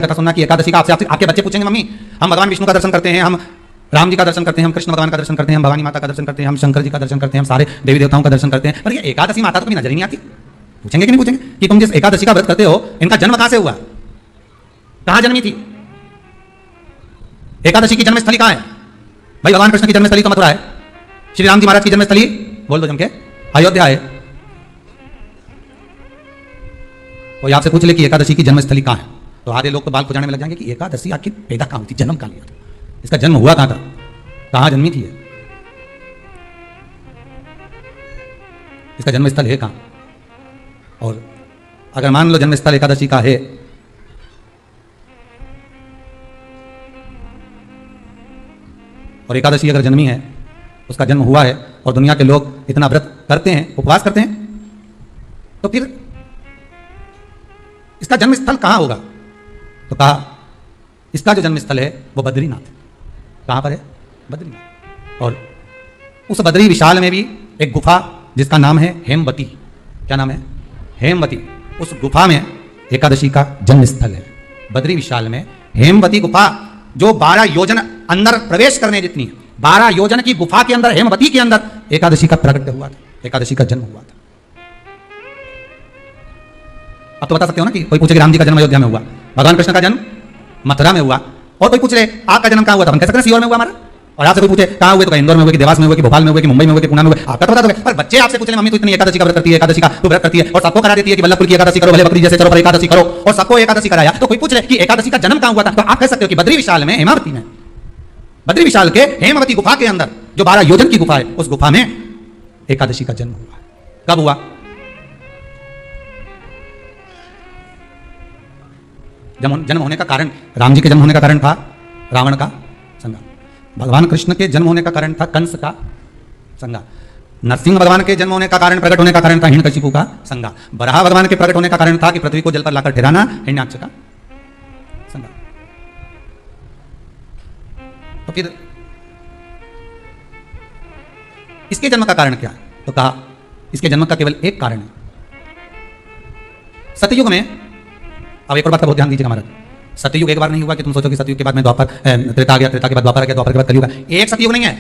कथा सुनना कि एकादशी का आपसे आपके बच्चे पूछेंगे मम्मी हम भगवान विष्णु का दर्शन करते हैं, हम राम जी का दर्शन करते हैं, हम कृष्ण भगवान का दर्शन करते हैं, हम भवानी माता का दर्शन करते हैं, हम शंकर जी का दर्शन करते हैं, हम सारे देवी देवताओं का दर्शन करते हैं, पर ये एकादशी माता तो कभी नजर ही नहीं आती। पूछेंगे कि नहीं पूछेंगे कि तुम जिस एकादशी का व्रत करते हो इनका जन्म कहां से हुआ, कहां जन्मी थी? एकादशी की जन्मस्थली कहां है भाई? भगवान कृष्ण की जन्मस्थली तो मथुरा है, श्री राम जी महाराज की जन्मस्थली बोल दो जम के अयोध्या है। कोई आपसे पूछ ले कि एकादशी की जन्मस्थली कहां है तो आधे लोग तो बाल खुजाने में लग जाएंगे कि एकादशी आखिर पैदा कहां हुई थी, जन्म कहां लिया था, इसका जन्म हुआ कहां था, कहां जन्मी थी, इसका जन्मस्थल है कहां? और अगर मान लो जन्मस्थल एकादशी का है और एकादशी अगर जन्मी है, उसका जन्म हुआ है और दुनिया के लोग इतना व्रत करते हैं, उपवास करते हैं, तो फिर इसका जन्मस्थल कहां होगा? तो कहा इसका जो जन्मस्थल है वो बद्रीनाथ। कहां पर है? बद्रीनाथ। और उस बद्री विशाल में भी एक गुफा जिसका नाम है हेमवती। क्या नाम है? हेमवती। उस गुफा में एकादशी का जन्मस्थल है। बद्री विशाल में हेमवती गुफा जो 12 योजन अंदर प्रवेश करने जितनी, 12 योजन की गुफा के अंदर, हेमवती के अंदर एकादशी का प्रकट हुआ था, एकादशी का जन्म हुआ था। अब तो बता सकते हो ना कि कोई पूछे कि राम जी का जन्म अयोध्या में हुआ, भगवान कृष्ण का जन्म मथुरा में हुआ, और कोई पूछ ले आपका जन्म कहां हुआ था, हम कह सकते हैं सीहोर में हुआ हमारा। और आपसे कोई पूछे कहां हुए तो इंदौर में हुए कि देवास में हुए कि भोपाल में हुए कि मुंबई में हुए कि पुणे में हुए, आपका तो बता दोगे। पर बच्चे आपसे पूछ ले मम्मी तो इतनी एकादशी का व्रत करती है, एकादशी का तो व्रत करती है और सबको करा देती है कि बल्लभपुर की एकादशी करो, भले बकरी जैसे चलो पर एकादशी करो, और सबको एकादशी कराया। तो कोई पूछ ले कि एकादशी का जन्म कहां हुआ था तो आप कह सकते हो कि बद्री विशाल में, हेमावती में, बद्री विशाल के हेमवती गुफा के अंदर जो 12 योजन की गुफा है उस गुफा में एकादशी का जन्म हुआ। कब हुआ? जन्म होने का कारण, राम जी के जन्म होने का कारण था रावण का संहार, भगवान कृष्ण के जन्म होने का कारण था कंस का संहार, नरसिंह भगवान के जन्म होने का कारण, प्रकट होने का कारण था हिरण्यकशिपु का संहार, बराह भगवान के प्रकट होने का कारण था कि पृथ्वी को जल पर लाकर ठहराना, हिरण्याक्ष का संहार। तो फिर इसके जन्म का कारण क्या है? तो कहा इसके जन्म का केवल एक कारण है। सतयुग में, अब एक और बात का बहुत ध्यान दीजिएगा महाराज, सतयुग एक बार नहीं हुआ कि तुम सोचो कि सतयुग के बाद में द्वापर, त्रेता आ गया, त्रेता के बाद द्वापर आ गया, द्वापर के बाद कलयुग। एक सतयुग नहीं है,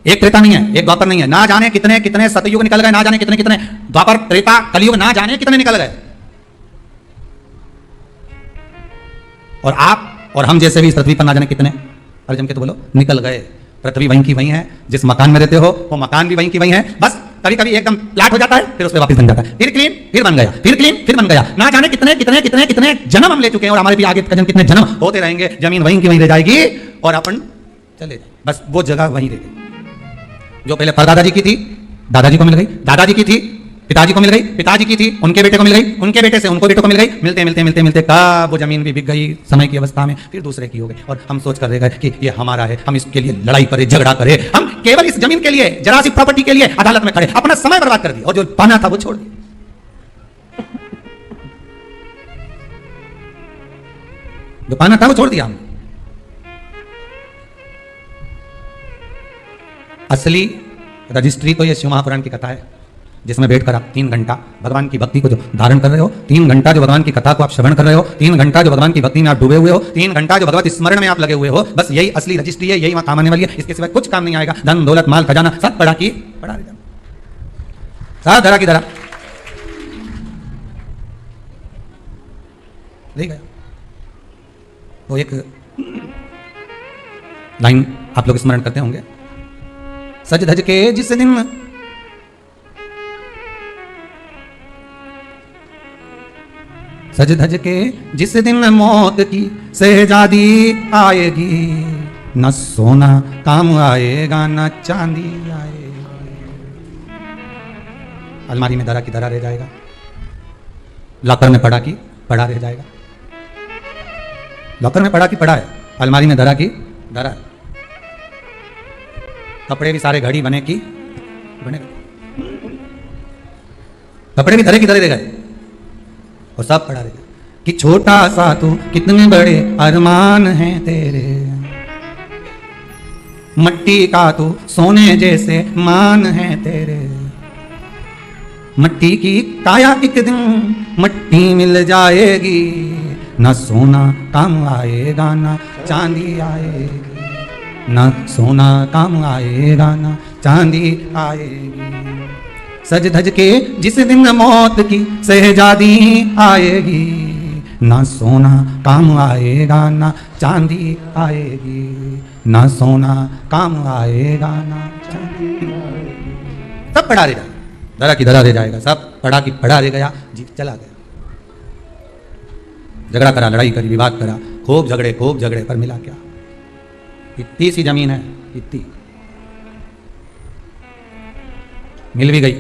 एक त्रेता नहीं है, एक द्वापर नहीं है, ना जाने कितने कितने सतयुग निकल गए, ना जाने कितने कितने द्वापर, त्रेता, कलयुग, ना जाने कितने निकल गए। और आप और हम जैसे भी इस पृथ्वी पर ना जाने कितने, अरे जम के तो बोलो, निकल गए। पृथ्वी वहीं की वहीं है, जिस मकान में रहते हो वो मकान भी वहीं की वहीं है, बस कभी कभी एकदम फ्लैट हो जाता है, फिर उस पर वापस बन जाता है, फिर क्लीन, फिर बन गया, फिर क्लीन, फिर बन गया। ना जाने कितने कितने कितने कितने जन्म हम ले चुके हैं और हमारे भी आगे कितने जन्म होते रहेंगे। जमीन वहीं की वहीं रह जाएगी और अपन चले जाए, बस वो जगह वहीं रह गई। जो पहले परदादा जी की थी, दादाजी को मिल गई, दादाजी की थी, पिताजी को मिल गई, पिताजी की थी, उनके बेटे को मिल गई, उनके बेटे से उनको बेटों को मिल गई, मिलते मिलते मिलते मिलते कब वो जमीन भी बिक गई समय की अवस्था में, फिर दूसरे की हो गई और हम सोच कर रह गए कि ये हमारा है, हम इसके लिए लड़ाई करें, झगड़ा करें, हम केवल इस जमीन के लिए, जरा सी प्रॉपर्टी के लिए अदालत में खड़े, अपना समय बर्बाद कर दिया और जो पाना था वो छोड़ दिया, जो पाना था वो छोड़ दिया हमने। असली रजिस्ट्री तो ये शिव महापुराण की कथा है, जिसमें बैठकर आप 3 घंटा भगवान की भक्ति को जो धारण कर रहे हो, 3 घंटा जो भगवान की कथा को आप श्रवण कर रहे हो, 3 घंटा जो भगवान की भक्ति में आप डूबे हुए हो, 3 घंटा जो भगवत स्मरण में आप लगे हुए हो, बस यही असली रजिस्ट्री है, यही वहां काम आने वाली है। इसके सिवाय कुछ काम नहीं आएगा। धन दौलत माल खजाना सब पड़ा की पड़ा रह जाए, सब धरा की धरा ले गया। वो एक लाइन आप लोग स्मरण करते होंगे, सज धज के जिस दिन सज धज के जिस दिन मौत की शहजादी आएगी, न सोना काम आएगा न चांदी आएगी। अलमारी में धरा की धरा रह जाएगा, लॉकर में पड़ा की पड़ा रह जाएगा, लॉकर में पड़ा की पड़ा है, अलमारी में धरा की धरा है, कपड़े भी सारे घड़ी बने की बने, कपड़े भी धरे की धरे रह गए और सब पड़ा रहेगा कि छोटा सा तू कितने बड़े अरमान हैं तेरे, मट्टी का तू सोने जैसे मान है तेरे, मट्टी की काया एक दिन मट्टी मिल जाएगी, न सोना काम आएगा न चांदी आएगी, न सोना काम आएगा न चांदी आएगी। सज धज के जिस दिन मौत की शहजादी आएगी, न सोना काम आएगा न चांदी आएगी, न सोना काम आएगा न चांदी आएगी। सब पढ़ा रह जाएगा, धरा की धरा रह जाएगा, सब पढ़ा की पढ़ा रह गया, जीत चला गया। झगड़ा करा, लड़ाई करी, विवाद करा, खूब झगड़े पर मिला क्या? इतनी सी जमीन है, इतनी मिल भी गई,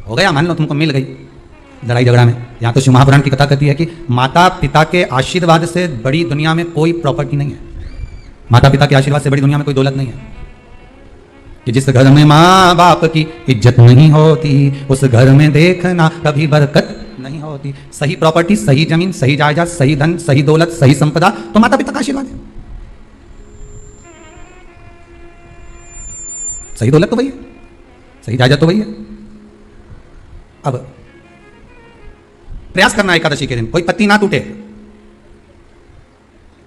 हो गया, मान लो तुमको मिल गई लड़ाई झगड़ा में। यहाँ तो शिव महापुराण की कथा कहती है कि माता पिता के आशीर्वाद से बड़ी दुनिया में कोई प्रॉपर्टी नहीं है। माता पिता के आशीर्वाद से बड़ी दुनिया में कोई दौलत नहीं है। कि जिस घर में माँ बाप की इज्जत नहीं होती, उस घर में देखना कभी बरकत नहीं होती। सही प्रॉपर्टी, सही जमीन, सही जायदाद, सही धन, सही दौलत, सही संपदा तो माता पिता का आशीर्वाद है। सही दौलत तो वही है, सही जायदाद तो वही है। अब प्रयास करना एकादशी के दिन कोई पत्ती ना टूटे।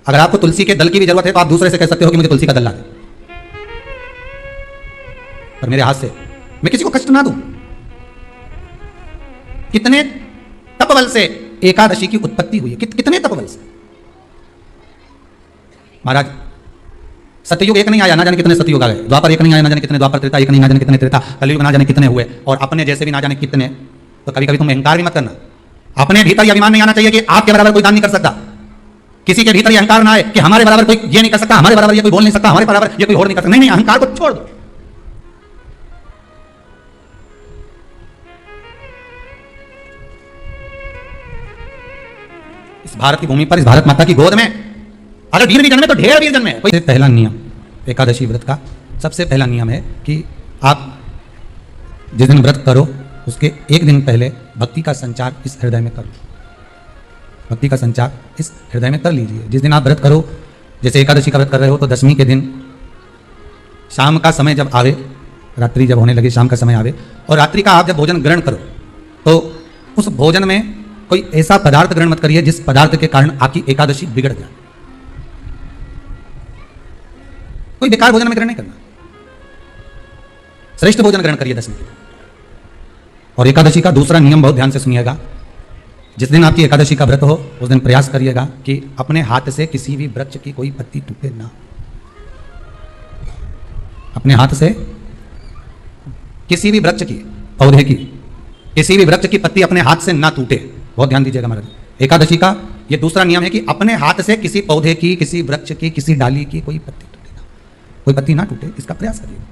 अगर आपको तुलसी के दल की भी जरूरत है तो आप दूसरे से कह सकते हो कि मुझे तुलसी का दल ला दे, पर मेरे हाथ से मैं किसी को कष्ट ना दूं। कितने तपबल से एकादशी की उत्पत्ति हुई है, कितने तपबल से। महाराज सत्ययुग एक नहीं आया, ना जाने कितने सत्ययुग आ गए। द्वापर एक नहीं आया, ना जाने कितने द्वापर, त्रेता एक नहीं, ना जाने कितने त्रेता, कलयुग ना जाने कितने हुए, और अपने जैसे भी ना जाने कितने। तो कभी कभी तुम अहंकार भी मत करना। अपने भीतर यह अभिमान नहीं आना चाहिए कि आपके बराबर कोई दान नहीं कर सकता। किसी के भीतर यह अहंकार ना आए कि हमारे बराबर कोई ये नहीं कर सकता, हमारे बराबर ये कोई बोल नहीं सकता, हमारे बराबर ये कोई और नहीं कर सकता। नहीं, अहंकार को छोड़ दो। इस भारत की भूमि पर, इस भारत माता की गोद में अगर वीर भी जन्मे तो ढेर वीर जन्मे। सबसे पहला नियम एकादशी व्रत का, सबसे पहला नियम है कि आप जिस दिन व्रत करो उसके एक दिन पहले भक्ति का संचार इस हृदय में करो। भक्ति का संचार इस हृदय में कर लीजिए। जिस दिन आप व्रत करो, जैसे एकादशी का व्रत कर रहे हो तो दशमी के दिन शाम का समय जब आवे, रात्रि जब होने लगे, शाम का समय आवे और रात्रि का आप जब भोजन ग्रहण करो तो उस भोजन में कोई ऐसा पदार्थ ग्रहण मत करिए जिस पदार्थ के कारण आपकी एकादशी बिगड़ जाए। कोई बेकार भोजन में ग्रहण नहीं करना, श्रेष्ठ भोजन ग्रहण करिए दशमी के दिन। और एकादशी का दूसरा नियम बहुत ध्यान से सुनिएगा। जिस दिन आपकी एकादशी का व्रत हो उस दिन प्रयास करिएगा कि अपने हाथ से किसी भी वृक्ष की कोई पत्ती टूटे ना। अपने हाथ से किसी भी वृक्ष की, पौधे की, किसी भी वृक्ष की पत्ती अपने हाथ से ना टूटे। बहुत ध्यान दीजिएगा महाराज। एकादशी का यह दूसरा नियम है कि अपने हाथ से किसी पौधे की, किसी वृक्ष की, किसी डाली की कोई पत्ती टूटे ना, कोई पत्ती ना टूटे, इसका प्रयास करिएगा।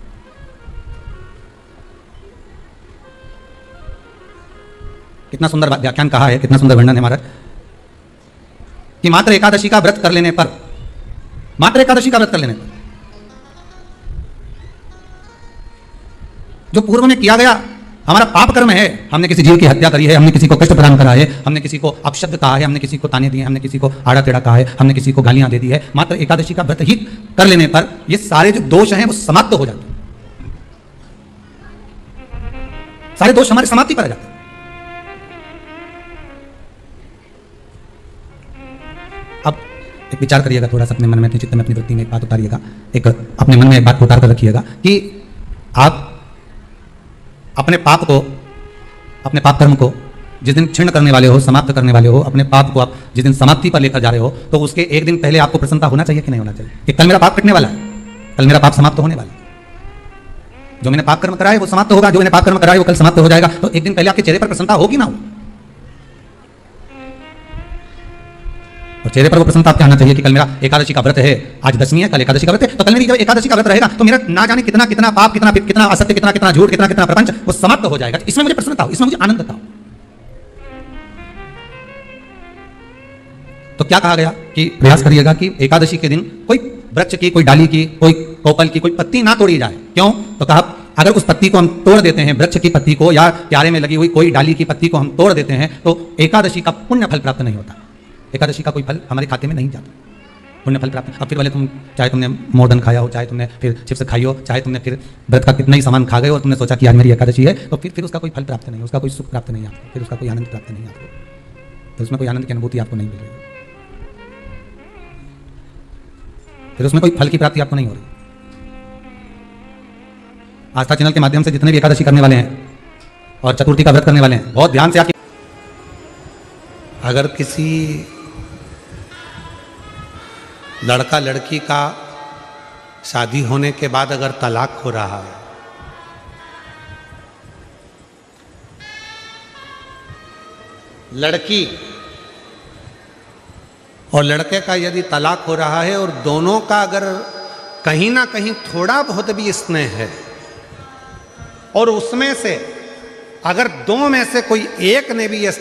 कितना सुंदर व्याख्यान कहा है, कितना सुंदर वर्णन है महाराज कि मात्र एकादशी का व्रत कर लेने पर, मात्र एकादशी का व्रत कर लेने पर जो पूर्व में किया गया हमारा पाप कर्म है, हमने किसी जीव की हत्या करी है, हमने किसी को कष्ट प्रदान करा है, हमने किसी को अपशब्द कहा है, हमने किसी को ताने दिए, हमने किसी को आड़ा टेढ़ा कहा है, हमने किसी को गालियां दे दी है, मात्र एकादशी का व्रत ही कर लेने पर ये सारे जो दोष हैं वो समाप्त हो जाते हैं। सारे दोष हमारे समाप्ति पर आ जाते हैं। अब एक विचार करिएगा थोड़ा सा अपने मन में, अपने चित्त में, अपनी वृत्ति में एक बात उतारिएगा, एक अपने मन में एक बात उतार कर रखिएगा कि आप अपने पाप को, अपने पाप कर्म को जिस दिन क्षीण करने वाले हो, समाप्त करने वाले हो, अपने पाप को आप जिस दिन समाप्ति पर लेकर जा रहे हो तो उसके एक दिन पहले आपको प्रसन्नता होना चाहिए कि नहीं होना चाहिए कि कल मेरा पाप कटने वाला है, कल मेरा पाप समाप्त होने वाला है। जो मैंने पाप कर्म करा है वो समाप्त होगा, जो मैंने पाप कर्म करा है वो कल समाप्त हो जाएगा। तो एक दिन पहले आपके चेहरे पर प्रसन्नता होगी ना हो, और चेहरे पर वो प्रसन्नता आपके आना चाहिए कि कल मेरा एकादशी का व्रत है, आज दशमी है, कल एकादशी का व्रत है, तो कल मेरी जब एकादशी का व्रत रहेगा तो मेरा ना जाने कितना कितना पाप, कितना कितना असत्य, कितना कितना झूठ, कितना कितना प्रपंच वो समाप्त हो जाएगा। इसमें मुझे प्रसन्नता हो, इसमें मुझे आनंद था। तो क्या कहा गया कि प्रयास करिएगा कि एकादशी के दिन कोई वृक्ष की, कोई डाली की, कोई कोपल की कोई पत्ती ना तोड़ी जाए। क्यों? तो कहा अगर उस पत्ती को हम तोड़ देते हैं, वृक्ष की पत्ती को या क्यारे में लगी हुई कोई डाली की पत्ती को हम तोड़ देते हैं तो एकादशी का पुण्य फल प्राप्त नहीं होता, एकादशी का कोई फल हमारे खाते में नहीं जाता, पुण्य फल प्राप्त। अब फिर वाले तुम चाहे तुमने मोदन खाया हो, चाहे तुमने फिर चिप्स खाई हो, चाहे तुमने फिर व्रत का कितना ही सामान खा गए और तुमने सोचा कि आज मेरी एकादशी है, तो फिर उसका कोई फल प्राप्त नहीं, उसका कोई सुख प्राप्त नहीं आपको, फिर उसका कोई आनंद प्राप्त नहीं आपको। फिर उसमें कोई आनंद की अनुभूति आपको नहीं मिल रही, फिर उसमें कोई फल की प्राप्ति आपको नहीं हो रही। आस्था चैनल के माध्यम से जितने भी एकादशी करने वाले हैं और चतुर्थी का व्रत करने वाले हैं, बहुत ध्यान से आपकी, अगर किसी लड़का लड़की का शादी होने के बाद अगर तलाक हो रहा है, लड़की और लड़के का यदि तलाक हो रहा है और दोनों का अगर कहीं ना कहीं थोड़ा बहुत भी स्नेह है और उसमें से अगर दो में से कोई एक ने भी ये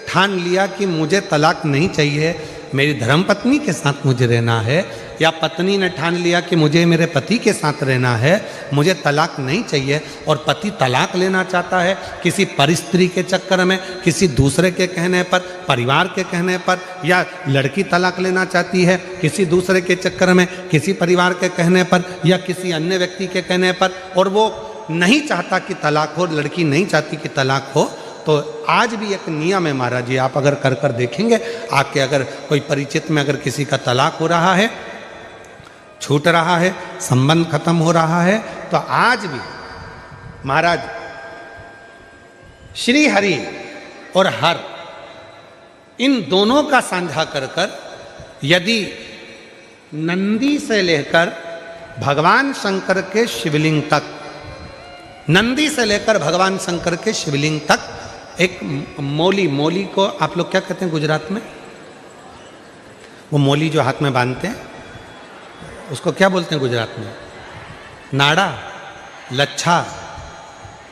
ठान लिया कि मुझे तलाक नहीं चाहिए, मेरी धर्मपत्नी के साथ मुझे रहना है, या पत्नी ने ठान लिया कि मुझे मेरे पति के साथ रहना है, मुझे तलाक नहीं चाहिए, और पति तलाक लेना चाहता है किसी परिस्त्री के चक्कर में, किसी दूसरे के कहने पर, परिवार के कहने पर, या लड़की तलाक लेना चाहती है किसी दूसरे के चक्कर में, किसी परिवार के कहने पर या किसी अन्य व्यक्ति के कहने पर, और वो नहीं चाहता कि तलाक हो, लड़की नहीं चाहती कि तलाक हो, तो आज भी एक नियम है महाराज जी, आप अगर कर कर देखेंगे आके, अगर कोई परिचित में अगर किसी का तलाक हो रहा है, छूट रहा है, संबंध खत्म हो रहा है, तो आज भी महाराज श्री हरि और हर इन दोनों का साझा कर कर यदि नंदी से लेकर भगवान शंकर के शिवलिंग तक, नंदी से लेकर भगवान शंकर के शिवलिंग तक एक मौली, मौली को आप लोग क्या कहते हैं गुजरात में, वो मौली जो हाथ में बांधते हैं उसको क्या बोलते हैं गुजरात में, नाड़ा, लच्छा,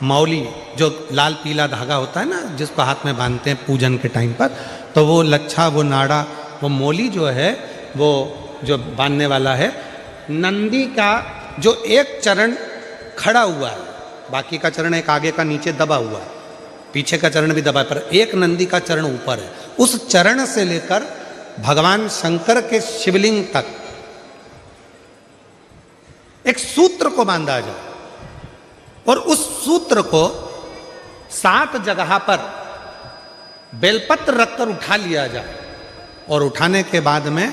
मौली, जो लाल पीला धागा होता है ना जिसको हाथ में बांधते हैं पूजन के टाइम पर, तो वो लच्छा, वो नाड़ा, वो मौली जो है वो जो बांधने वाला है, नंदी का जो एक चरण खड़ा हुआ है, बाकी का चरण एक आगे का नीचे दबा हुआ है, पीछे का चरण भी दबा है, पर एक नंदी का चरण ऊपर है, उस चरण से लेकर भगवान शंकर के शिवलिंग तक एक सूत्र को बांधा जाए और उस सूत्र को 7 जगह पर बेलपत्र रखकर उठा लिया जाए, और उठाने के बाद में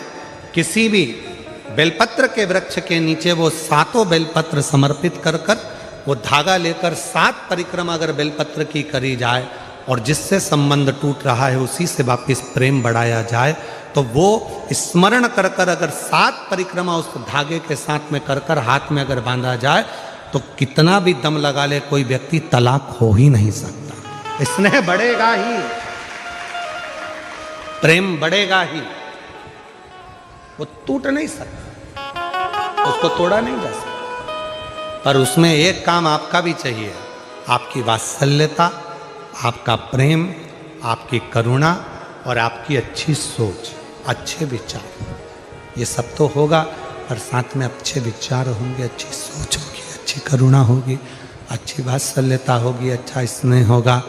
किसी भी बेलपत्र के वृक्ष के नीचे वो 7 बेलपत्र समर्पित कर कर वो धागा लेकर 7 परिक्रमा अगर बेलपत्र की करी जाए और जिससे संबंध टूट रहा है उसी से वापिस प्रेम बढ़ाया जाए, तो वो स्मरण कर कर अगर 7 परिक्रमा उस धागे के साथ में कर कर हाथ में अगर बांधा जाए, तो कितना भी दम लगा ले कोई व्यक्ति तलाक हो ही नहीं सकता। स्नेह बढ़ेगा ही, प्रेम बढ़ेगा ही, वो टूट नहीं सकता, उसको तोड़ा नहीं जा सकता। पर उसमें एक काम आपका भी चाहिए, आपकी वात्सल्यता, आपका प्रेम, आपकी करुणा और आपकी अच्छी सोच, अच्छे विचार, ये सब तो होगा, और साथ में अच्छे विचार होंगे, अच्छी सोच होगी, अच्छी करुणा होगी, अच्छी वात्सल्यता होगी, अच्छा स्नेह होगा,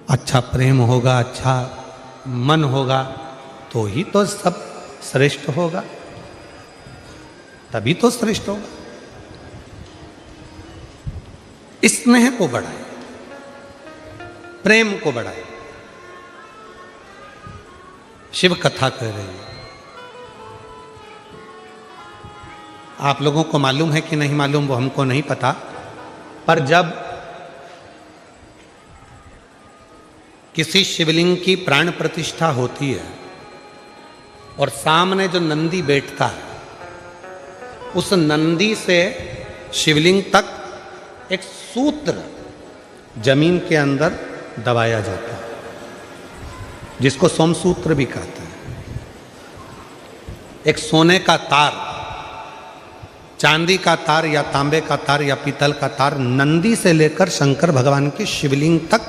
अच्छा प्रेम होगा, अच्छा मन होगा, तो ही तो सब श्रेष्ठ होगा, तभी तो श्रेष्ठ होगा। स्नेह को बढ़ाए, प्रेम को बढ़ाए। शिव कथा कह रही है, आप लोगों को मालूम है कि नहीं मालूम वो हमको नहीं पता, पर जब किसी शिवलिंग की प्राण प्रतिष्ठा होती है और सामने जो नंदी बैठता है, उस नंदी से शिवलिंग तक एक सूत्र जमीन के अंदर दबाया जाता है, जिसको सोमसूत्र भी कहते हैं। एक सोने का तार, चांदी का तार या तांबे का तार या पीतल का तार नंदी से लेकर शंकर भगवान के शिवलिंग तक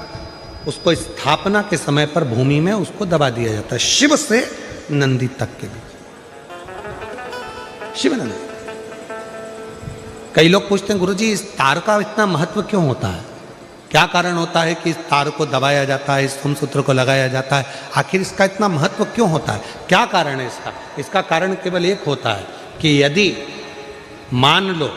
उसको स्थापना के समय पर भूमि में उसको दबा दिया जाता है, शिव से नंदी तक के बीच, शिव नंदी। कई लोग पूछते हैं गुरुजी इस तार का इतना महत्व क्यों होता है, क्या कारण होता है कि इस तार को दबाया जाता है, इस सोमसूत्र को लगाया जाता है, आखिर इसका इतना महत्व क्यों होता है, क्या कारण है इसका? इसका कारण केवल एक होता है कि यदि मान लो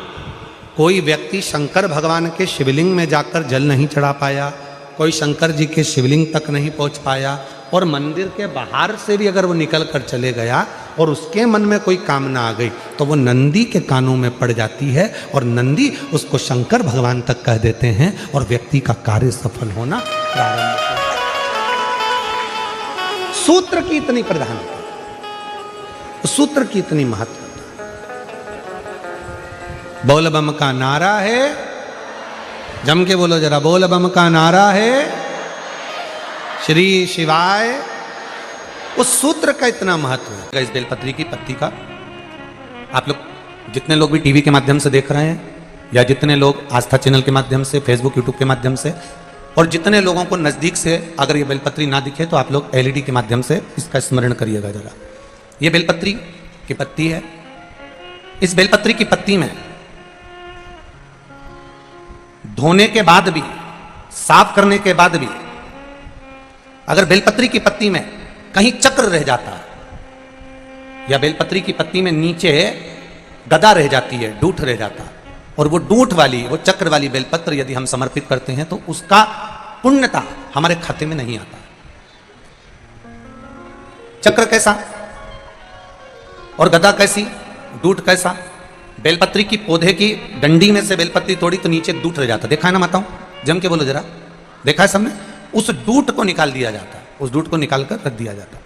कोई व्यक्ति शंकर भगवान के शिवलिंग में जाकर जल नहीं चढ़ा पाया, कोई शंकर जी के शिवलिंग तक नहीं पहुंच पाया, और मंदिर के बाहर से भी अगर वो निकल कर चले गया और उसके मन में कोई कामना आ गई तो वो नंदी के कानों में पड़ जाती है और नंदी उसको शंकर भगवान तक कह देते हैं और व्यक्ति का कार्य सफल होना प्रारंभ होता है। सूत्र की इतनी प्रधानता, सूत्र की इतनी महत्वता। बोल बम का नारा है, जम के बोलो जरा, बोल बम का नारा है श्री शिवाय। उस सूत्र का इतना महत्व है। इस बेलपत्री की पत्ती का आप लोग जितने लोग भी टीवी के माध्यम से देख रहे हैं या जितने लोग आस्था चैनल के माध्यम से, फेसबुक यूट्यूब के माध्यम से, और जितने लोगों को नजदीक से अगर ये बेलपत्री ना दिखे तो आप लोग एलईडी के माध्यम से इसका स्मरण करिएगा जरा। ये बेलपत्री की पत्ती है। इस बेलपत्री की पत्ती में धोने के बाद भी, साफ करने के बाद भी अगर बेलपत्री की पत्ती में कहीं चक्र रह जाता है या बेलपत्री की पत्ती में नीचे गदा रह जाती है, डूठ रह जाता है, और वो डूठ वाली, वो चक्र वाली बेलपत्र यदि हम समर्पित करते हैं तो उसका पुण्यता हमारे खाते में नहीं आता। चक्र कैसा और गदा कैसी, डूठ कैसा? बेलपत्री की पौधे की डंडी में से बेलपत्री तोड़ी तो नीचे डूठ रह जाता। देखा है ना माताओं? जम के बोलो जरा, देखा है सबने? उस डूठ को निकाल दिया जाता, उस डूठ को निकाल कर रख दिया जाता।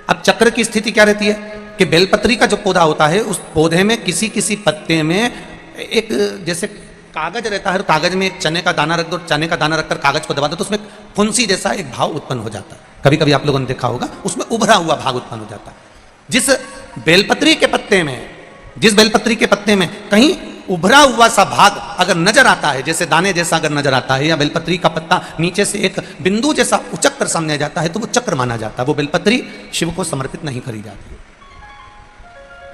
अब चक्र की स्थिति क्या रहती है कि बेलपत्री का जो पौधा होता है उस पौधे में किसी किसी पत्ते में एक जैसे कागज रहता है, कागज में एक चने का दाना रख दो, चने का दाना रखकर कागज को दबा दो तो उसमें फुंसी जैसा एक भाव उत्पन्न हो जाता है। कभी कभी आप लोगों ने देखा होगा, उसमें उभरा हुआ भाग उत्पन्न हो जाता है। जिस बेलपत्री के पत्ते में, जिस बेलपत्री के पत्ते में कहीं उभरा हुआ सा भाग अगर नजर आता है, जैसे दाने जैसा अगर नजर आता है, या बेलपत्री का पत्ता नीचे से एक बिंदु जैसा उचक कर सामने आ जाता है तो वो चक्र माना जाता है। वो बेलपत्री शिव को समर्पित नहीं करी जाती।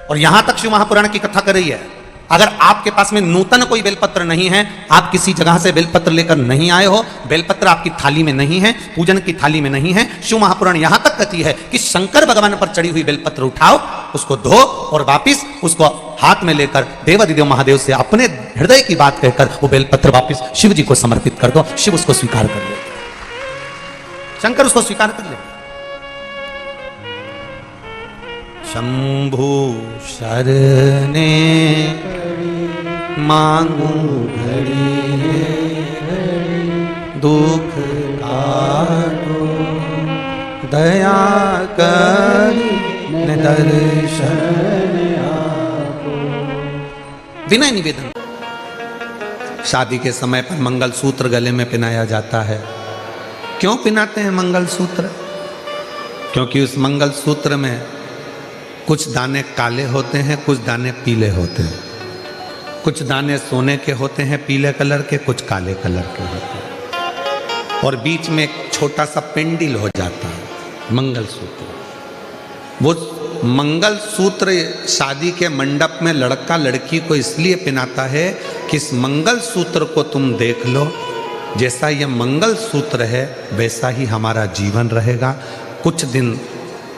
और यहां तक शिव महापुराण की कथा कर रही है, अगर आपके पास में नूतन कोई बेलपत्र नहीं है, आप किसी जगह से बेलपत्र लेकर नहीं आए हो, बेलपत्र आपकी थाली में नहीं है, पूजन की थाली में नहीं है, शिव महापुराण यहां तक कहती है कि शंकर भगवान पर चढ़ी हुई बेलपत्र उठाओ, उसको धो और वापिस उसको हाथ में लेकर देवाधिदेव महादेव से अपने हृदय की बात कहकर वो बेलपत्र वापिस शिव जी को समर्पित कर दो। शिव उसको स्वीकार कर ले, शंकर उसको स्वीकार कर ले। शंभु शरणे मांगू घड़ी दुख काटो, दया करी दर्शन आपो। विनय निवेदन। शादी के समय पर मंगल सूत्र गले में पहनाया जाता है। क्यों पहनाते हैं मंगल सूत्र? क्योंकि उस मंगल सूत्र में कुछ दाने काले होते हैं, कुछ दाने पीले होते हैं। कुछ दाने सोने के होते हैं पीले कलर के, कुछ काले कलर के होते हैं, और बीच में एक छोटा सा पेंडिल हो जाता है मंगल सूत्र। वो मंगल सूत्र शादी के मंडप में लड़का लड़की को इसलिए पहनाता है कि इस मंगल सूत्र को तुम देख लो, जैसा ये मंगल सूत्र है वैसा ही हमारा जीवन रहेगा। कुछ दिन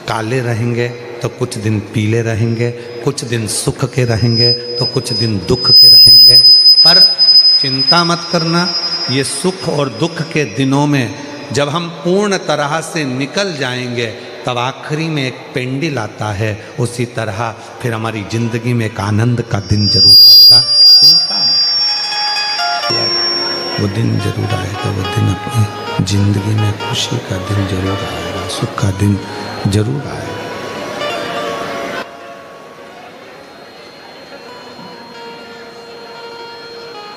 काले रहेंगे तो कुछ दिन पीले रहेंगे, कुछ दिन सुख के रहेंगे तो कुछ दिन दुख के रहेंगे। पर चिंता मत करना, ये सुख और दुख के दिनों में जब हम पूर्ण तरह से निकल जाएंगे तब आखिरी में एक पेंडिल आता है, उसी तरह फिर हमारी जिंदगी में एक आनंद का दिन जरूर आएगा। चिंता मत, वो दिन जरूर आएगा, वो दिन अपनी जिंदगी में खुशी का दिन जरूर आएगा, सुख का दिन जरूर आएगा।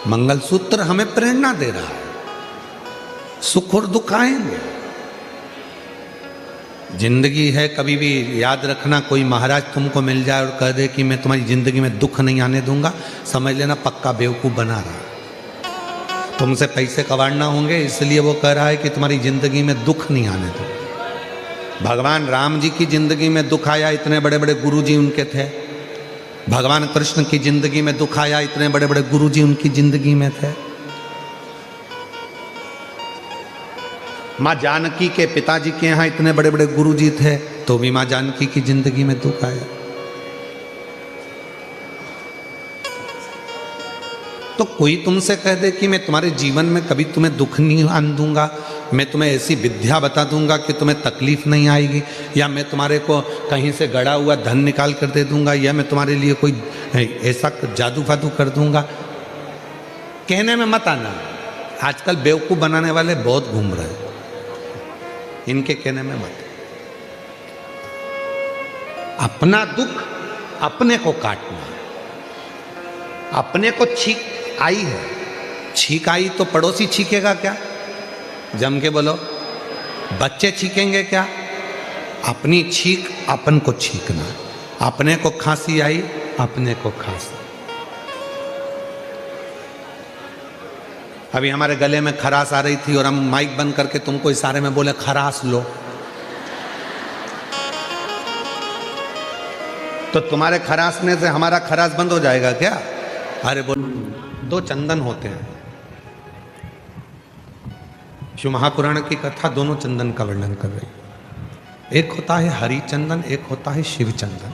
मंगलसूत्र हमें प्रेरणा दे रहा है, सुख और दुख आएंगे। जिंदगी है, कभी भी याद रखना, कोई महाराज तुमको मिल जाए और कह दे कि मैं तुम्हारी जिंदगी में दुख नहीं आने दूंगा, समझ लेना पक्का बेवकूफ बना रहा। तुमसे पैसे कमाना होंगे इसलिए वो कह रहा है कि तुम्हारी जिंदगी में दुख नहीं आने दो। भगवान राम जी की जिंदगी में दुख आया, इतने बड़े बड़े गुरु जी उनके थे। भगवान कृष्ण की जिंदगी में दुख आया, इतने बड़े बड़े गुरु जी उनकी जिंदगी में थे। माँ जानकी के पिताजी के यहाँ इतने बड़े बड़े गुरु जी थे, तो भी माँ जानकी की जिंदगी में दुख आया। तो कोई तुमसे कह दे कि मैं तुम्हारे जीवन में कभी तुम्हें दुख नहीं आने दूंगा, मैं तुम्हें ऐसी विद्या बता दूंगा कि तुम्हें तकलीफ नहीं आएगी, या मैं तुम्हारे को कहीं से गड़ा हुआ धन निकाल कर दे दूंगा, या मैं तुम्हारे लिए कोई ऐसा जादू फादू कर दूंगा। कहने में मत आना। आजकल बेवकूफ़ बनाने वाले बहुत घूम रहे हैं, इनके कहने में मत। अपना दुख अपने को काटना। अपने को छींक आई है, छींक आई तो पड़ोसी छींकेगा क्या? जम के बोलो, बच्चे छींकेंगे क्या? अपनी छींक अपन को छींकना। अपने को खांसी आई, अपने को खांसी। अभी हमारे गले में खराश आ रही थी और हम माइक बंद करके तुमको इशारे में बोले खराश लो, तो तुम्हारे खराशने से हमारा खराश बंद हो जाएगा क्या? अरे बोल, दो चंदन होते हैं। शिव महापुराण की कथा दोनों चंदन का वर्णन कर रही है। एक होता है हरि चंदन, एक होता है शिव चंदन।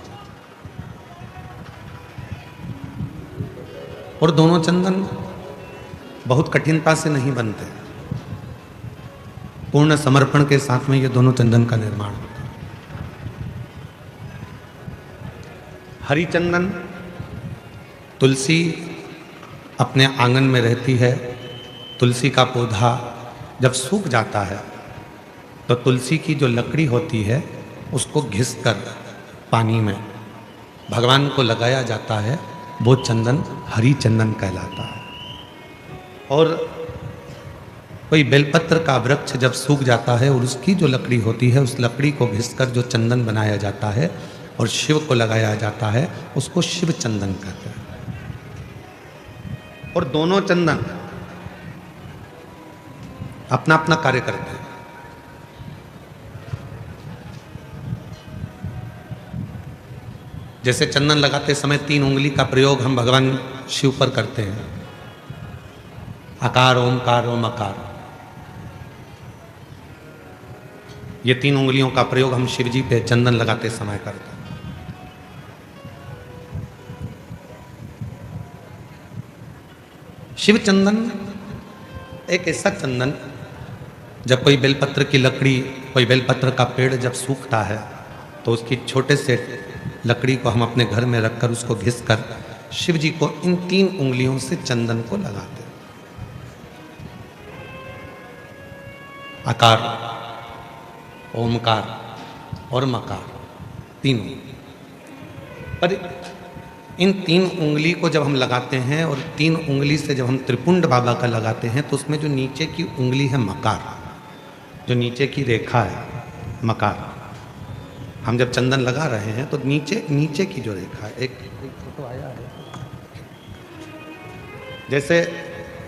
और दोनों चंदन बहुत कठिनता से नहीं बनते। पूर्ण समर्पण के साथ में ये दोनों चंदन का निर्माण होता है। हरि चंदन, तुलसी अपने आंगन में रहती है। तुलसी का पौधा जब सूख जाता है तो तुलसी की जो लकड़ी होती है उसको घिसकर पानी में भगवान को लगाया जाता है। वो चंदन हरि चंदन कहलाता है। और कोई बेलपत्र का वृक्ष जब सूख जाता है और उसकी जो लकड़ी होती है उस लकड़ी को घिसकर जो चंदन बनाया जाता है और शिव को लगाया जाता है, उसको शिव चंदन कहते हैं। और दोनों चंदन अपना अपना कार्य करते हैं। जैसे चंदन लगाते समय 3 उंगली का प्रयोग हम भगवान शिव पर करते हैं। आकार, ओमकार, ओमकार, ये 3 उंगलियों का प्रयोग हम शिव जी पे चंदन लगाते समय करते हैं। शिव चंदन एक ऐसा चंदन, जब कोई बेलपत्र की लकड़ी, कोई बेलपत्र का पेड़ जब सूखता है तो उसकी छोटे से लकड़ी को हम अपने घर में रखकर उसको घिसकर शिव जी को इन 3 उंगलियों से चंदन को लगाते हैं। आकार, ओमकार और मकार, तीनों। पर इन 3 उंगली को जब हम लगाते हैं और 3 उंगली से जब हम त्रिपुंड बाबा का लगाते हैं तो उसमें जो नीचे की उंगली है मकार, जो नीचे की रेखा है मकार, हम जब चंदन लगा रहे हैं तो नीचे की जो रेखा है, एक फोटो आया है, जैसे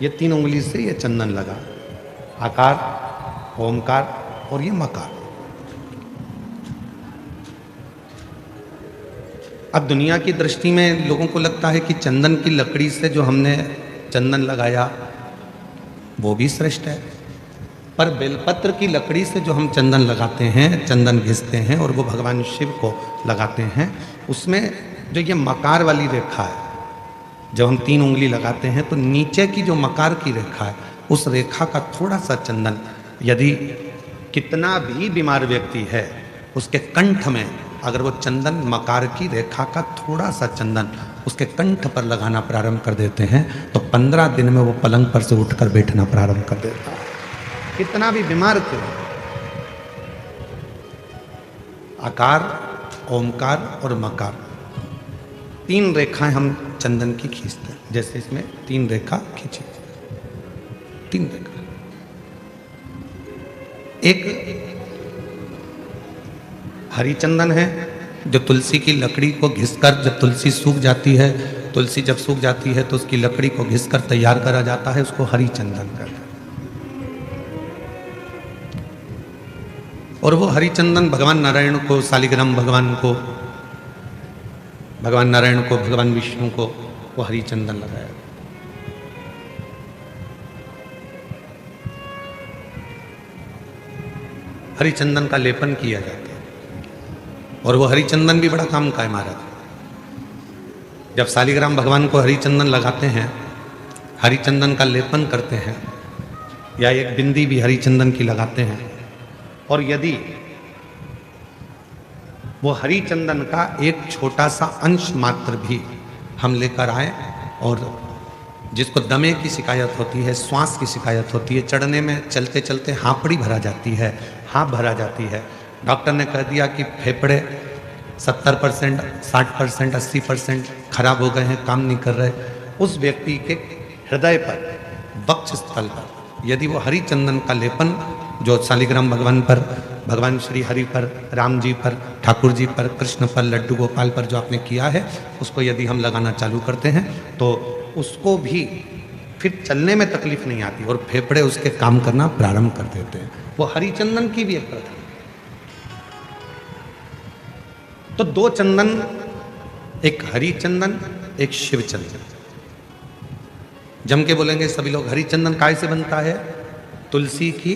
ये 3 उंगली से ये चंदन लगा, आकार, ओमकार और ये मकार। अब दुनिया की दृष्टि में लोगों को लगता है कि चंदन की लकड़ी से जो हमने चंदन लगाया वो भी श्रेष्ठ है, पर बेलपत्र की लकड़ी से जो हम चंदन लगाते हैं, चंदन घिसते हैं और वो भगवान शिव को लगाते हैं, उसमें जो ये मकार वाली रेखा है, जब हम 3 उंगली लगाते हैं तो नीचे की जो मकार की रेखा है उस रेखा का थोड़ा सा चंदन, यदि कितना भी बीमार व्यक्ति है उसके कंठ में अगर वो चंदन मकार की रेखा का थोड़ा सा चंदन उसके कंठ पर लगाना प्रारंभ कर देते हैं तो 15 दिन में वो पलंग पर से उठकर बैठना प्रारंभ कर देता है, कितना भी बीमार क्यों। आकार, ओमकार और मकार, 3 रेखाएं हम चंदन की खींचते हैं। जैसे इसमें 3 रेखा खींची, 3 रेखा। एक हरी चंदन है जो तुलसी की लकड़ी को घिसकर, जब तुलसी सूख जाती है, तुलसी जब सूख जाती है तो उसकी लकड़ी को घिसकर तैयार करा जाता है, उसको हरी चंदन कहते हैं। और वो हरि चंदन भगवान नारायण को, शालिग्राम भगवान को, भगवान नारायण को, भगवान विष्णु को वो हरि चंदन लगाया। हरि चंदन का लेपन किया जाता है और वो हरि चंदन भी बड़ा काम का है महाराज। जब शालिग्राम भगवान को हरि चंदन लगाते हैं, हरि चंदन का लेपन करते हैं या एक बिंदी भी हरी चंदन की लगाते हैं, और यदि वो हरी चंदन का एक छोटा सा अंश मात्र भी हम लेकर आए, और जिसको दमे की शिकायत होती है, श्वास की शिकायत होती है, चढ़ने में चलते चलते हाँपड़ी भरा जाती है, हाँप भरा जाती है, डॉक्टर ने कह दिया कि फेफड़े 70%, 60%, 80% खराब हो गए हैं, काम नहीं कर रहे, उस व्यक्ति के हृदय पर, वक्ष स्थल पर यदि वो हरि चंदन का लेपन जो शालिग्राम भगवान पर, भगवान श्री हरि पर, राम जी पर, ठाकुर जी पर, कृष्ण पर, लड्डू गोपाल पर जो आपने किया है, उसको यदि हम लगाना चालू करते हैं तो उसको भी फिर चलने में तकलीफ नहीं आती और फेफड़े उसके काम करना प्रारंभ कर देते हैं। वो हरि चंदन की भी एक प्रथा। तो दो चंदन, एक हरि चंदन, एक शिव चंदन। जम के बोलेंगे सभी लोग, हरि चंदन काय से बनता है? तुलसी की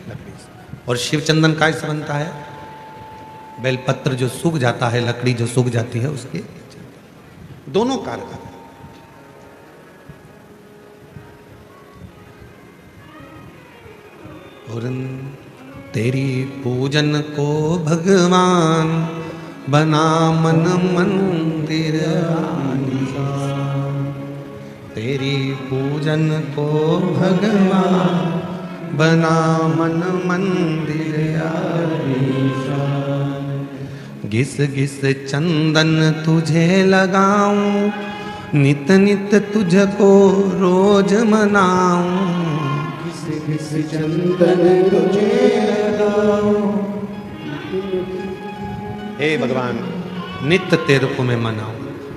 लकड़ी से। और शिव चंदन काय से बनता है? बेलपत्र जो सूख जाता है, लकड़ी जो सूख जाती है उसके। दोनों कारगर। और तेरी पूजन को भगवान बना मन मंदिर, तेरी पूजन को भगवान बना मन मंदिर, घिस घिस चंदन तुझे लगाऊं, नित नित तुझको रोज मनाऊं, घिस चंदन तुझे लगाऊं, हे भगवान नित्य तेरे को मैं मनाऊं,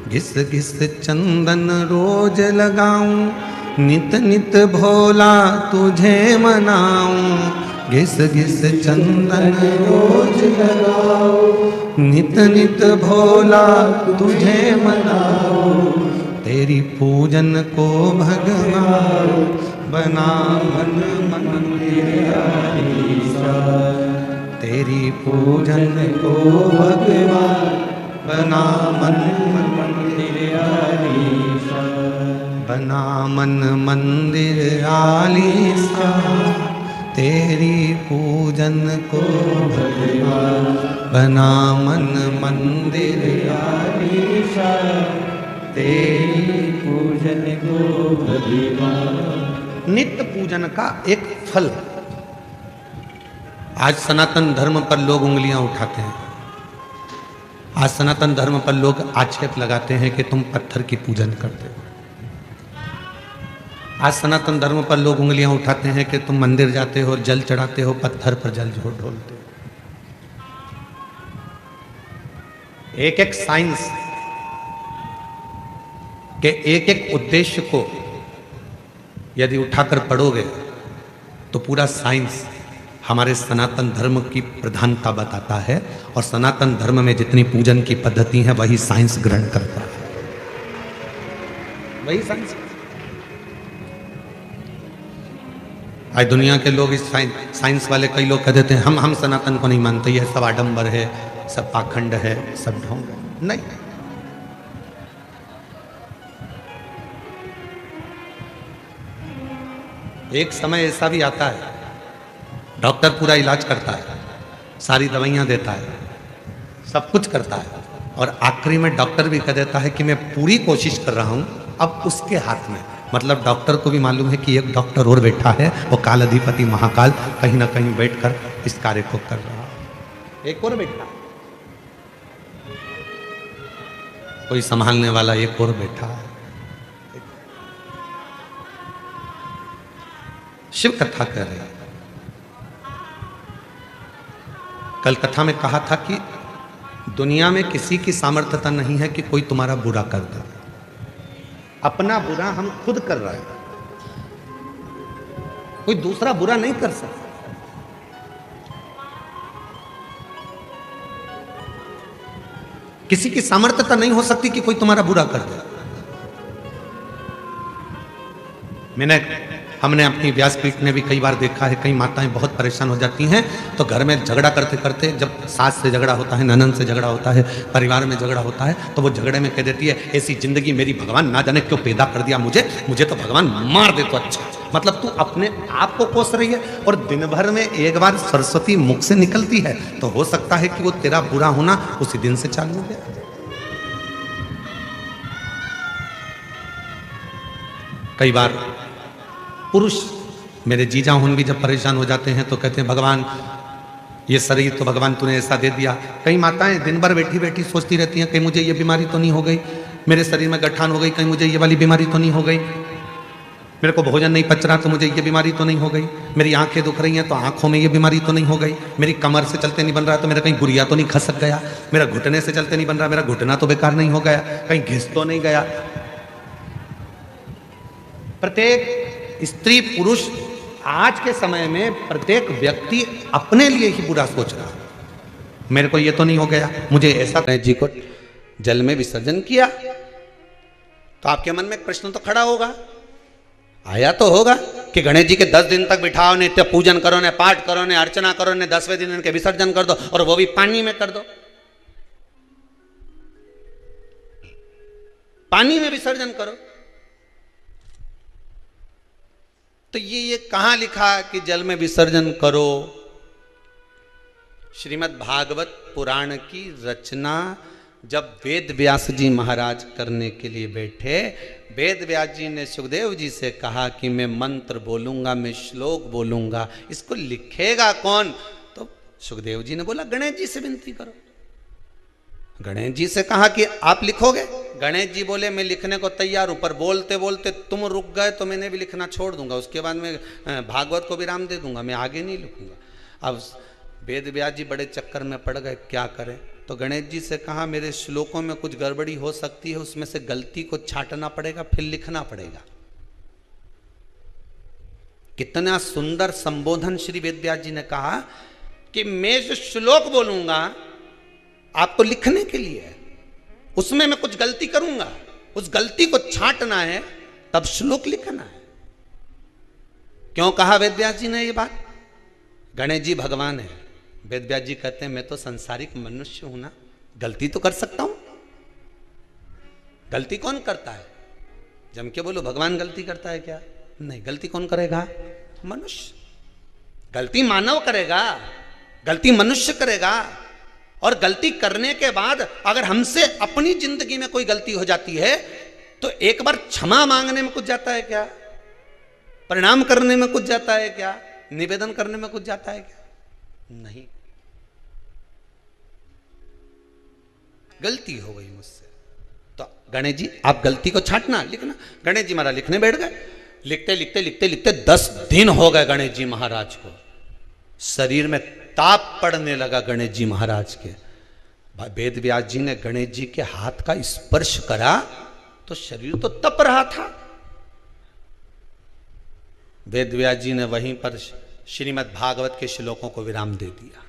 घिस घिस चंदन रोज लगाऊं, नित नित भोला तुझे मनाऊं, घिस घिस चंदन रोज लगाऊं, नित नित भोला तुझे मनाऊं, तेरी पूजन को भगवान बना मन मंदिर, तेरी पूजन को भगवान बना मन मंदिर, बना मन मंदिर आलीसा, तेरी पूजन को भगवान बना मन मंदिर आलीसा, तेरी पूजन को भगवान। नित्य पूजन का एक फल। आज सनातन धर्म पर लोग उंगलियां उठाते हैं, आज सनातन धर्म पर लोग आक्षेप लगाते हैं कि तुम पत्थर की पूजन करते हो, आज सनातन धर्म पर लोग उंगलियां उठाते हैं कि तुम मंदिर जाते हो, जल चढ़ाते हो, पत्थर पर जल ढोलते हो। एक एक साइंस के एक एक उद्देश्य को यदि उठाकर पढ़ोगे तो पूरा साइंस हमारे सनातन धर्म की प्रधानता बताता है, और सनातन धर्म में जितनी पूजन की पद्धति है वही साइंस ग्रहण करता है, वही साइंस। आज दुनिया के लोग इस साइंस वाले कई लोग कह देते हैं हम सनातन को नहीं मानते, ये सब आडंबर है, सब पाखंड है, सब ढोंग है। नहीं, एक समय ऐसा भी आता है डॉक्टर पूरा इलाज करता है, सारी दवाइयां देता है, सब कुछ करता है, और आखिरी में डॉक्टर भी कह देता है कि मैं पूरी कोशिश कर रहा हूं, अब उसके हाथ में। मतलब डॉक्टर को भी मालूम है कि एक डॉक्टर और बैठा है, वो काल अधिपति महाकाल कहीं ना कहीं बैठकर इस कार्य को कर रहा है। एक और बैठा, कोई संभालने वाला एक और बैठा है। शिव कथा कर रहे हैं। कल कथा में कहा था कि दुनिया में किसी की सामर्थ्यता नहीं है कि कोई तुम्हारा बुरा कर दे, अपना बुरा हम खुद कर रहे हैं, कोई दूसरा बुरा नहीं कर सकता। किसी की सामर्थ्यता नहीं हो सकती कि कोई तुम्हारा बुरा कर दे। हमने अपनी व्यासपीठ में भी कई बार देखा है, कई माताएं बहुत परेशान हो जाती हैं तो घर में झगड़ा करते करते, जब सास से झगड़ा होता है, ननद से झगड़ा होता है, परिवार में झगड़ा होता है, तो वो झगड़े में कह देती है ऐसी जिंदगी मेरी भगवान ना जाने क्यों पैदा कर दिया, मुझे तो भगवान मार दे तो अच्छा। मतलब तू अपने आप को कोस रही है, और दिन भर में एक बार सरस्वती मुख से निकलती है तो हो सकता है कि वो तेरा बुरा होना उसी दिन से चालू हो गया। कई बार पुरुष, मेरे जीजा हुन भी जब परेशान हो जाते हैं तो कहते हैं भगवान ये शरीर तो भगवान तूने ऐसा दे दिया। कई माताएं दिन भर बैठी बैठी सोचती रहती हैं कहीं मुझे ये बीमारी तो नहीं हो गई, मेरे शरीर में गठान हो गई, कहीं मुझे ये वाली बीमारी तो नहीं हो गई, मेरे को भोजन नहीं पच रहा तो मुझे ये बीमारी तो नहीं हो गई, मेरी आंखें दुख रही हैं तो आंखों में ये बीमारी तो नहीं हो गई, मेरी कमर से चलते नहीं बन रहा तो मेरा कहीं गुड़िया तो नहीं खसक गया, मेरा घुटने से चलते नहीं बन रहा, मेरा घुटना तो बेकार नहीं हो गया, कहीं घिस तो नहीं गया। प्रत्येक स्त्री पुरुष आज के समय में प्रत्येक व्यक्ति अपने लिए ही बुरा सोच रहा, मेरे को ये तो नहीं हो गया, मुझे ऐसा। गणेश जी को जल में विसर्जन किया तो आपके मन में एक प्रश्न तो खड़ा होगा, आया तो होगा कि गणेश जी के 10 दिन तक बिठाओ, नित्य पूजन करो, ने पाठ करो, ने अर्चना करो, ने 10वें दिन इनके विसर्जन कर दो, और वो भी पानी में कर दो, पानी में विसर्जन करो। तो ये कहां लिखा कि जल में विसर्जन करो? श्रीमद् भागवत पुराण की रचना जब वेद व्यास जी महाराज करने के लिए बैठे, वेद व्यास जी ने सुखदेव जी से कहा कि मैं मंत्र बोलूंगा, मैं श्लोक बोलूंगा, इसको लिखेगा कौन? तो सुखदेव जी ने बोला गणेश जी से विनती करो। गणेश जी से कहा कि आप लिखोगे? गणेश जी बोले मैं लिखने को तैयार हूं, पर बोलते बोलते तुम रुक गए तो मैंने भी लिखना छोड़ दूंगा, उसके बाद मैं भागवत को विराम दे दूंगा, मैं आगे नहीं लिखूंगा। अब वेद व्यास जी बड़े चक्कर में पड़ गए, क्या करें? तो गणेश जी से कहा मेरे श्लोकों में कुछ गड़बड़ी हो सकती है, उसमें से गलती को छांटना पड़ेगा, फिर लिखना पड़ेगा। कितना सुंदर संबोधन श्री वेद व्यास जी ने कहा कि मैं जो श्लोक बोलूंगा आपको लिखने के लिए है, उसमें मैं कुछ गलती करूंगा, उस गलती को छांटना है, तब श्लोक लिखना है। क्यों कहा वेद व्यास जी ने ये बात? गणेश जी भगवान है, वेद व्यास जी कहते हैं मैं तो संसारिक मनुष्य हूं ना, गलती तो कर सकता हूं। गलती कौन करता है? जम के बोलो भगवान गलती करता है क्या? नहीं, गलती कौन करेगा? मनुष्य। गलती मानव करेगा, गलती मनुष्य करेगा। और गलती करने के बाद अगर हमसे अपनी जिंदगी में कोई गलती हो जाती है तो एक बार क्षमा मांगने में कुछ जाता है क्या? प्रणाम करने में कुछ जाता है क्या? निवेदन करने में कुछ जाता है क्या? नहीं। गलती हो गई मुझसे, तो गणेश जी आप गलती को छांटना, लिखना। गणेश जी महाराज लिखने बैठ गए, लिखते लिखते लिखते लिखते 10 दिन हो गए गणेश जी महाराज को। शरीर में ताप पड़ने लगा गणेश जी महाराज के। वेद व्यास जी ने गणेश जी के हाथ का स्पर्श करा तो शरीर तो तप रहा था। वेद व्यास जी ने वहीं पर श्रीमद् भागवत के श्लोकों को विराम दे दिया,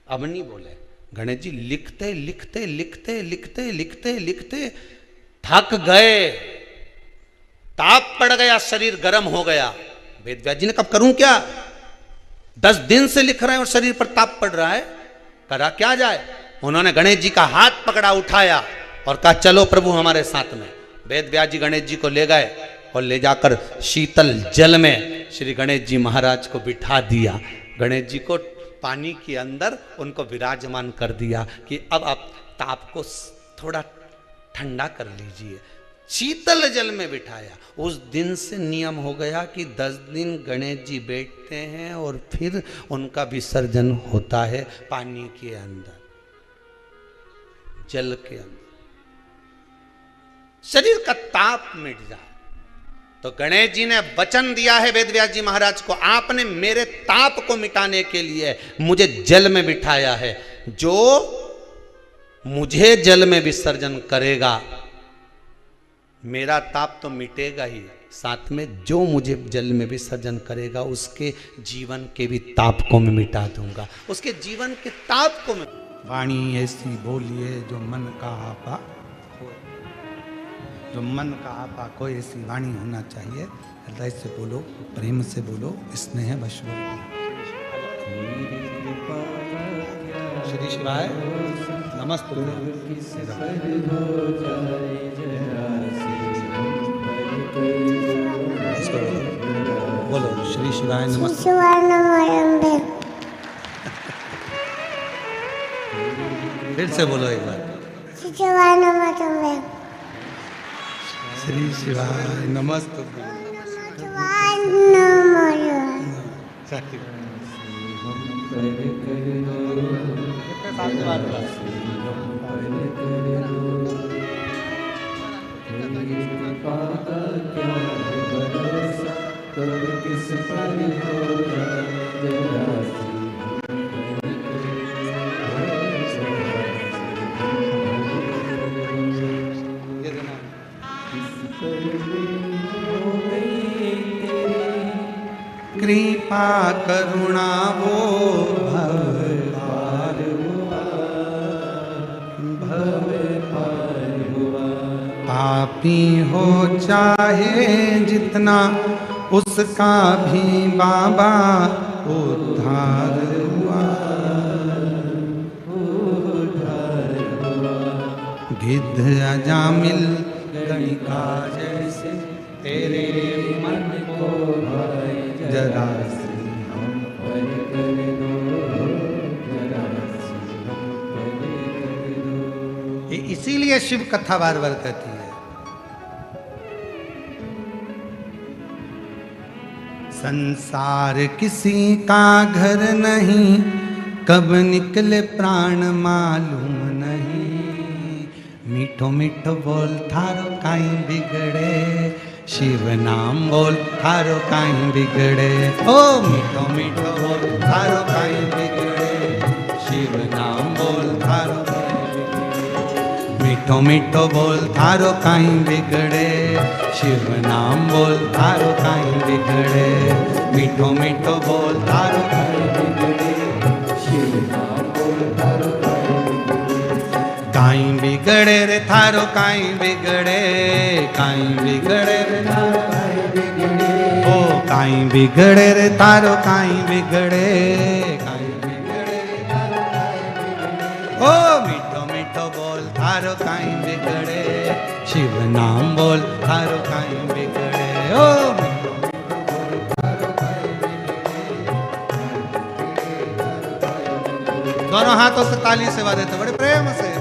अब नहीं बोले। गणेश जी लिखते लिखते लिखते लिखते लिखते लिखते थक गए, ताप पड़ गया, शरीर गर्म हो गया। वेद व्यास जी ने कब करूं क्या, 10 दिन से लिख रहे हैं और शरीर पर ताप पड़ रहा है, करा क्या जाए। उन्होंने गणेश जी का हाथ पकड़ा, उठाया और कहा चलो प्रभु हमारे साथ में। वेद व्यास जी गणेश जी को ले गए और ले जाकर शीतल जल में श्री गणेश जी महाराज को बिठा दिया। गणेश जी को पानी के अंदर उनको विराजमान कर दिया कि अब आप ताप को थोड़ा ठंडा कर लीजिए। शीतल जल में बिठाया। उस दिन से नियम हो गया कि 10 दिन गणेश जी बैठते हैं और फिर उनका विसर्जन होता है पानी के अंदर, जल के अंदर, शरीर का ताप मिट जाए। तो गणेश जी ने वचन दिया है वेद व्यास जी महाराज को, आपने मेरे ताप को मिटाने के लिए मुझे जल में बिठाया है। जो मुझे जल में विसर्जन करेगा मेरा ताप तो मिटेगा ही, साथ में जो मुझे जल में विसर्जन करेगा उसके जीवन के भी ताप को मैं मिटा दूंगा, उसके जीवन के ताप को मैं। वाणी ऐसी बोलिए जो मन का आपा हो, जो मन का आपा को, ऐसी वाणी होना चाहिए। हृदय से बोलो, प्रेम से बोलो, स्नेह वश बोलो। श्री शिवाय नमस्ते। इसको शिवाय नमः। शिवाय नमः। फिर से बोलो एक बार। शिवाय नमः। श्री शिवाय नमस्तुभ्यं। शिवाय नमः। कृपा करुणा वो पापी हो चाहे जितना उसका भी बाबा उद्धार हुआ। गिद्ध अजामिल गणिका जैसे तेरे मन को जरा सी हम पर कर दो, जरा सी हम पर कर दो। इसीलिए शिव कथा बार बार कहती है। संसार किसी का घर नहीं, कब निकले प्राण मालूम नहीं। मीठो मीठो बोल थारो काई बिगड़े, शिव नाम बोल थारो काई बिगड़े। ओ मीठो मीठो बोल थारो काई बिगड़े, शिव नाम बोल थारो काई बिगड़े। मीठो मीठो बोल थारो काई बिगड़े, शिव नाम बोल थारो काई बिगड़े। मीठो मीठो बोल थारो काई बिगड़े, शिव नाम बोल थारो काई बिगड़े। काई बिगड़े रे थारो काई बिगड़े, काई बिगड़े रे थारो काई बिगड़े। ओ काई बिगड़े रे थारो काई बिगड़े, काई बिगड़े रे थारो काई बिगड़े। ओ मीठो मीठो बोल थारो काई बिगड़े, शिव नाम बोल थारो काई बिगड़े। ओ मीठो मीठो बोल थारो काई बिगड़े। दोनों हाथों से ताली सेवा देते बड़े प्रेम से।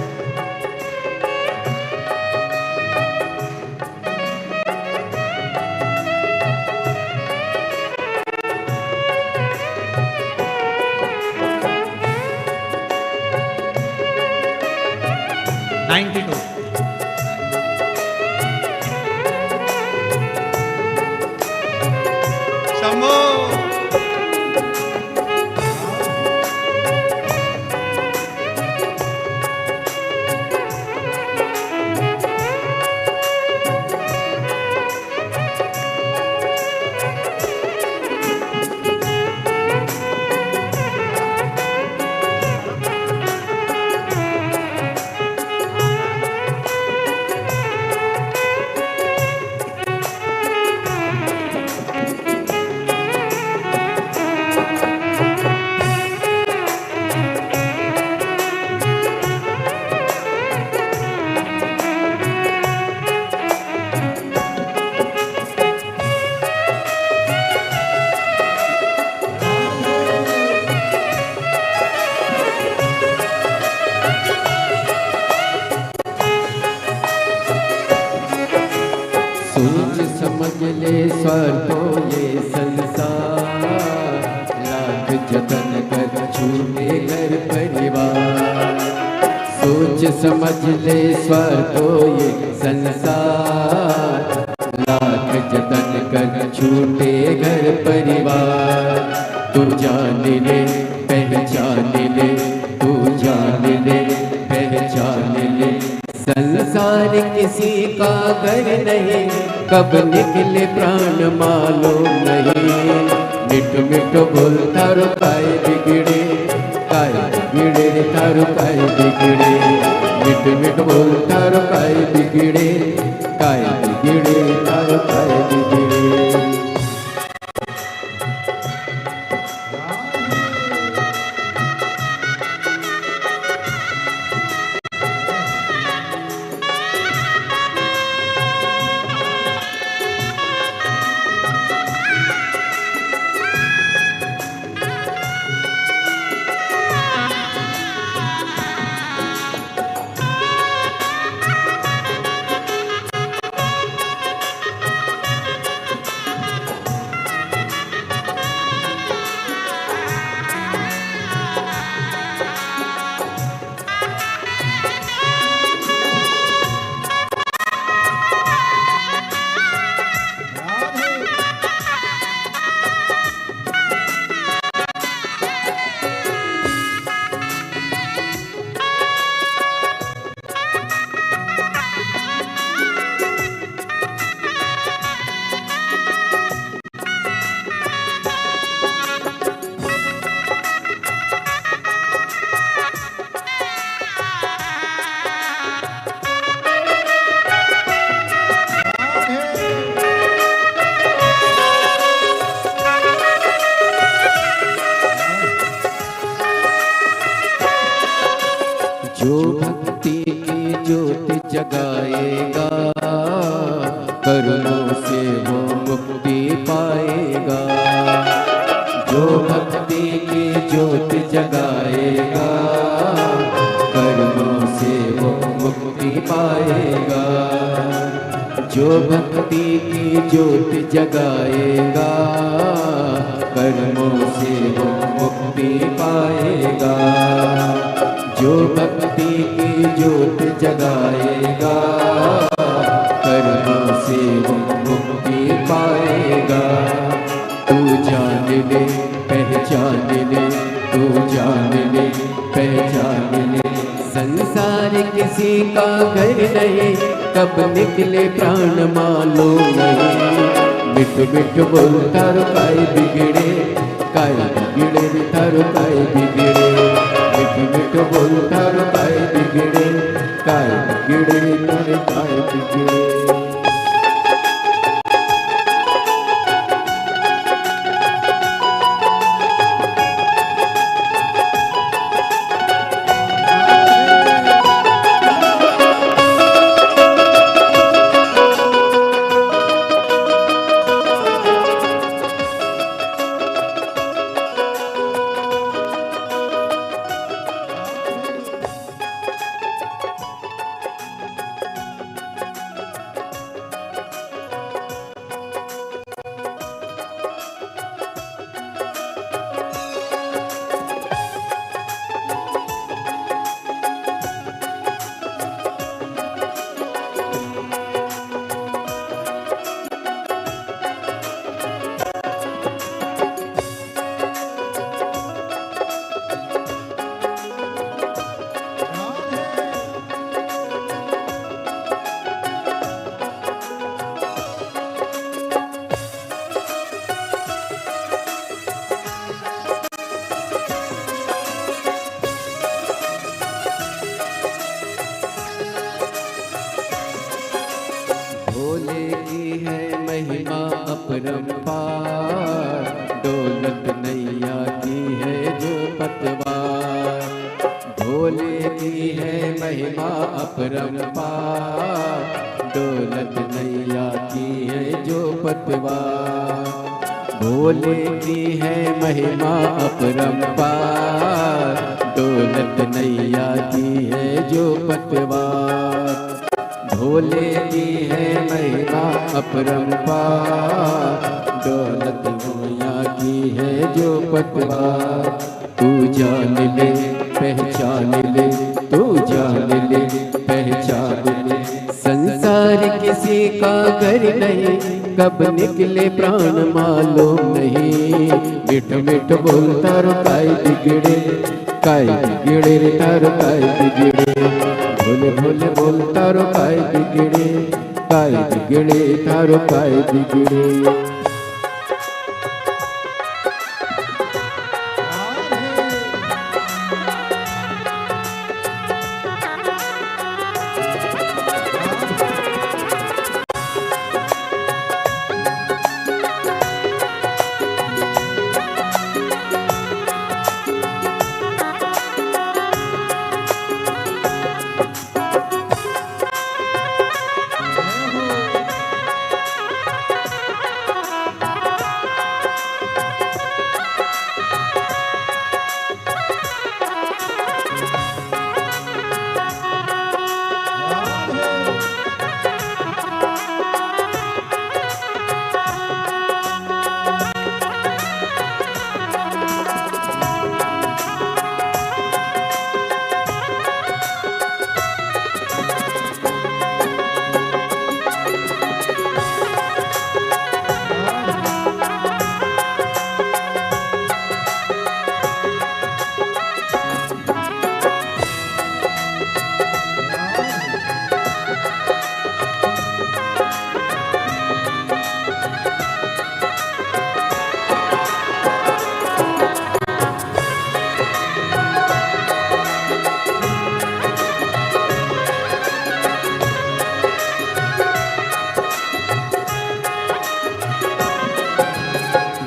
शंभो सोच समझ ले स्वार्थो ये संसार, लाख जतन कर छूटे घर परिवार। सोच समझ ले स्वार्थो ये संसार, लाख जतन कर छूटे घर परिवार। तू जान ले पहचान ले, तू जान ले पहचान ले। संसार किसी का घर नहीं, कब निकले प्राण मालूम नहीं। मिठ मिठ बोल थारो काय बिगड़े, काय बिगड़े थारो काय बिगड़े। मिठ मिठ बोल थारो काय बिगड़े, काय बिगड़े थारो काय बिगड़े। ज्योति जगाएगा, कर्मों से वो मुक्ति पाएगा। जो भक्ति की ज्योति जगाएगा, कर्मों से वो मुक्ति पाएगा। जो भक्ति की ज्योति जगाएगा, कर्मों से वो मुक्ति पाएगा। जो भक्ति की ज्योति जगाएगा, कर्मों से वो मुक्ति पाएगा। तू जान ले पहचान ले, तू जान ले पहचान ले। संसार किसी का घर नहीं, कब निकले प्राण मालूम नहीं। मिठ मिठ बोलता रो काय बिगड़े, काय बिगड़े थारो काय बिगड़े। मिठ मिठ बोलता रो काय बिगड़े, काय बिगड़े थारे काय बिगड़े। भोले की है महिमा अपरंपार, दौलत नैया की है जो पतवार। भोले की है महिमा अपरंपार, दौलत नैया की है जो पतवार। भोले की है महिमा अपरंपार, दौलत नैया की है जो पतवार। भोले की है महिमा अपरंपार, दौलत नैया की है जो पतवार। तू जान ले पहचान ले, तू जान ले पहचान ले। संसार किसी का घर नहीं, कब निकले प्राण मालूम नहीं। मिठ मिठ बोलता रो काय बिगड़े, काय बिगड़े तारो काय बिगड़े। भोले भोले बोलता रो काय बिगड़े, काय बिगड़े तारो काय बिगड़े।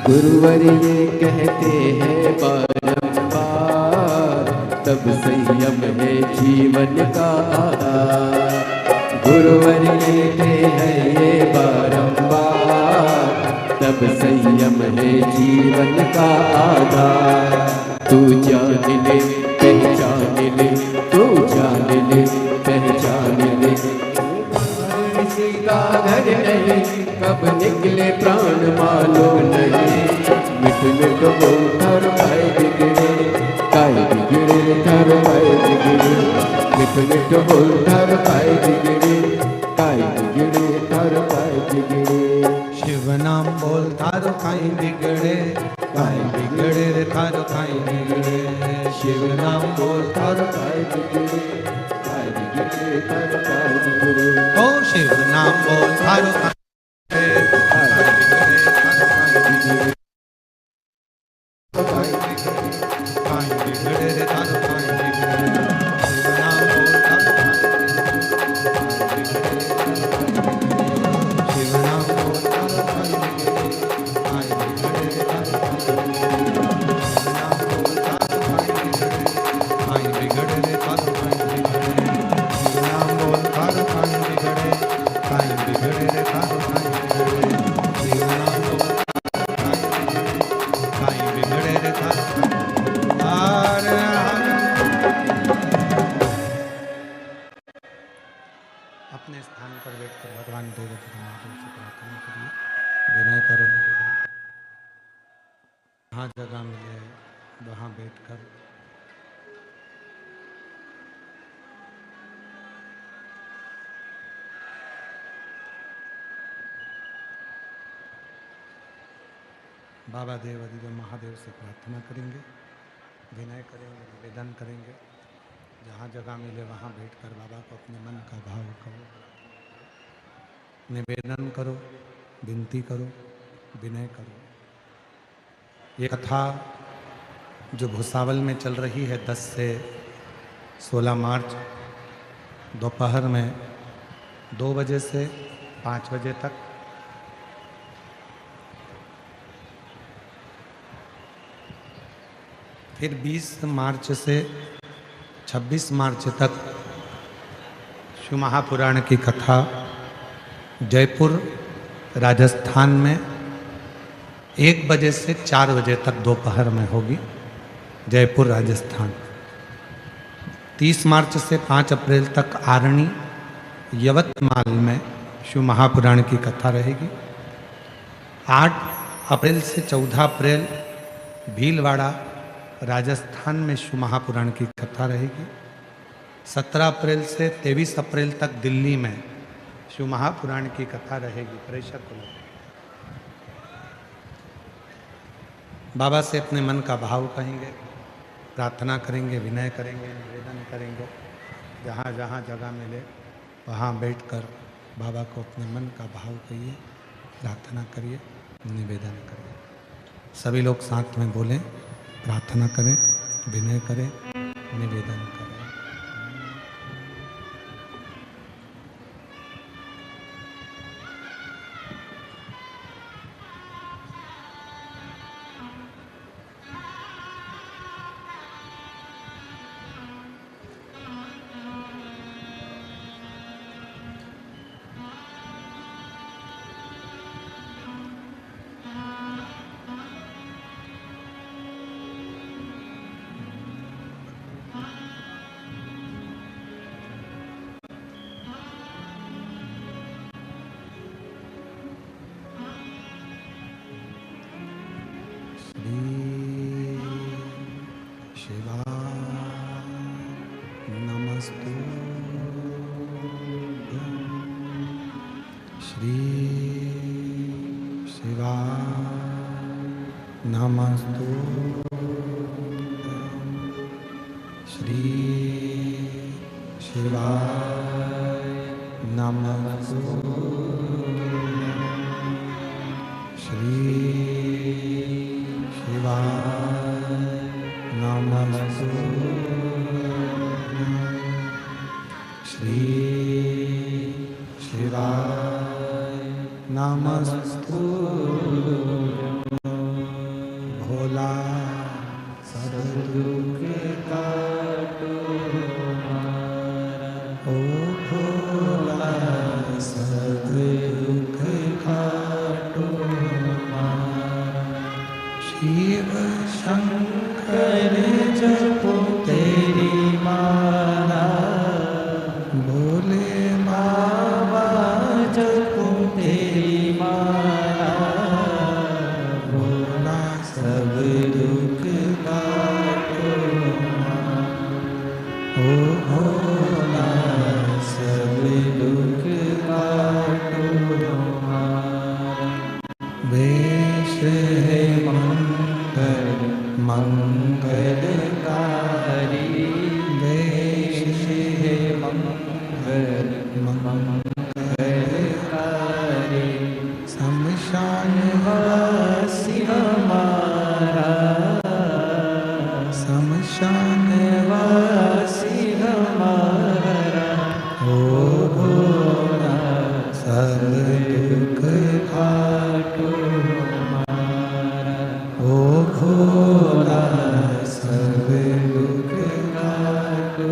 गुरुवर ये कहते हैं बारंबार, तब संयम है जीवन का आधार। गुरुवर कहते हैं ये बारंबार, तब संयम है जीवन का आधार। तू जान ले पहचान ले, तू जान ले पहचान ले, किसी का घर नहीं, कब निकले प्राण मालूम नहीं। मिट मिट बोल काय बिगड़े, काय बिगड़े थर काय बिगड़े, मिट मिट बोल काय बिगड़े, काय बिगड़े थर काय बिगड़े। शिव नाम बोल थारो काई बिगड़े, काई बिगड़े रे थारो काई बिगड़े। शिव नाम बोल थारो काय बिगड़े, काय बिगड़े थर काय बिगड़े। ओ शिव नाम बोल थारो काई बिगड़े, काई बिगड़े थारो काई बिगड़े। काई बिगड़े रे थारो काई बिगड़े। शिव नाम बोल थारो काई बिगड़े, शिव नाम बोल थारो काई बिगड़े, काई बिगड़े रे थारो काई बिगड़े। शिव नाम बोल थारो काई बिगड़े, काई बिगड़े रे थारो काई बिगड़े। शिव नाम बोल थारो काई बिगड़े, काई बिगड़े रे थारो काई बिगड़े। शिव नाम बोल काई बिगड़े रे थारो हर हर। अपने स्थान पर बैठकर भगवान देवता महादेव से प्रार्थना करिए, विनय करो। जहाँ जगह मिले वहाँ बैठकर बाबा देव अधिदेव महादेव से प्रार्थना करेंगे, विनय करेंगे, निवेदन करेंगे। जहाँ जगह मिले वहाँ बैठकर बाबा को अपने मन का भाव कहो, निवेदन करो, विनती करो, विनय करो। ये कथा जो भुसावल में चल रही है 10 से 16 मार्च दोपहर में 2 बजे से 5 बजे तक, फिर 20 मार्च से 26 मार्च तक शिव महापुराण की कथा जयपुर राजस्थान में 1 बजे से 4 बजे तक दोपहर में होगी, जयपुर राजस्थान। 30 मार्च से 5 अप्रैल तक आरणी यवतमाल में शिव महापुराण की कथा रहेगी। 8 अप्रैल से 14 अप्रैल भीलवाड़ा राजस्थान में शिव महापुराण की कथा रहेगी। 17 अप्रैल से 23 अप्रैल तक दिल्ली में शिव महापुराण की कथा रहेगी। प्रेषक लोग बाबा से अपने मन का भाव कहेंगे, प्रार्थना करेंगे, विनय करेंगे, निवेदन करेंगे। जहाँ जहाँ जगह मिले वहाँ बैठकर बाबा को अपने मन का भाव कहिए, प्रार्थना करिए, निवेदन करिए। सभी लोग साथ में बोलें, प्रार्थना करें, विनय करें, निवेदन करें। श्री शिवाय नमस्तुभ्यं, श्री शिवाय नमस्तुभ्यं, श्री शिवाय नमस्तुभ्यं, श्री शिवाय नमस्तुभ्यं। भोला सद्गुरु के कारण मंगलकारी शमशान वासी हमारा शमशान वासी हमारा हो भोला सब दुख खाटू हमारा हो भोला सब दुख खाटू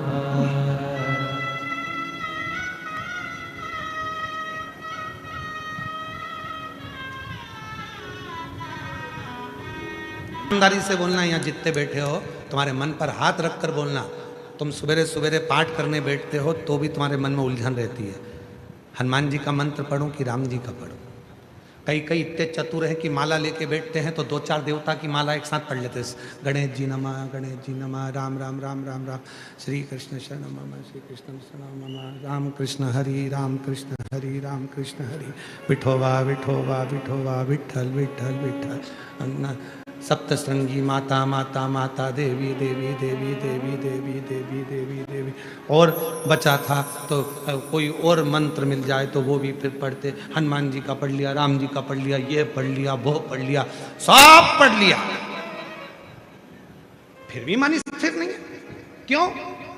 हमारा। ईमानदारी से बोलना। यहाँ जितने बैठे हो तुम्हारे मन पर हाथ रख कर बोलना। तुम सवेरे सवेरे पाठ करने बैठते हो तो भी तुम्हारे मन में उलझन रहती है, हनुमान जी का मंत्र पढ़ो कि राम जी का पढ़ो। कई कई इतने चतुर हैं कि माला लेके बैठते हैं तो दो चार देवता की माला एक साथ पढ़ लेते हैं। गणेश जी नमः, गणेश जी नमः, राम राम राम राम राम, श्री कृष्ण शरणम मम, श्री कृष्ण शरणम मम, राम कृष्ण हरि, राम कृष्ण हरि, राम कृष्ण हरि, विठोबा विठोबा विठोबा, विठ्ठल विठ्ठल विठ्ठल। सप्तश्रृंगी माता माता माता, देवी देवी देवी देवी देवी देवी देवी देवी। और बचा था तो कोई और मंत्र मिल जाए तो वो भी फिर पढ़ते। हनुमान जी का पढ़ लिया, राम जी का पढ़ लिया, ये पढ़ लिया, वो पढ़ लिया, सब पढ़ लिया, फिर भी मन स्थिर नहीं है। क्यों?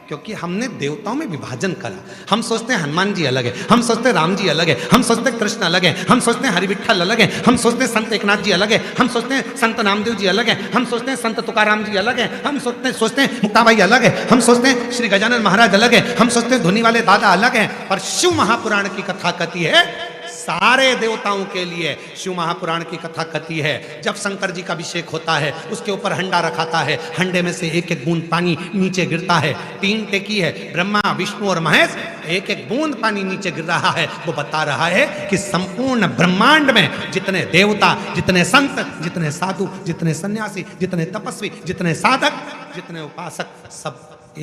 क्योंकि हमने देवताओं में विभाजन करा। हम सोचते हैं हनुमान जी अलग है, हम सोचते हैं राम जी अलग है, हम सोचते हैं कृष्ण अलग है, हम सोचते हैं हरि विठ्ठल अलग है, हम सोचते हैं संत एकनाथ जी अलग है, हम सोचते हैं संत नामदेव जी अलग है, हम सोचते हैं संत तुकाराम जी अलग है, हम सोचते हैं मुक्ताबाई अलग है, हम सोचते हैं श्री गजानन महाराज अलग है, हम सोचते हैं धुनी वाले दादा अलग है। पर शिव महापुराण की कथा कथी है सारे देवताओं के लिए। शिव महापुराण की कथा कथी है जब शंकर जी का अभिषेक होता है, उसके ऊपर हंडा रखाता है, हंडे में से एक एक बूंद पानी नीचे गिरता है। 3 टेकी है, ब्रह्मा विष्णु और महेश, एक एक बूंद पानी नीचे गिर रहा है। वो बता रहा है कि संपूर्ण ब्रह्मांड में जितने देवता, जितने संत, जितने साधु, जितने सन्यासी, जितने तपस्वी, जितने साधक, जितने उपासक, सब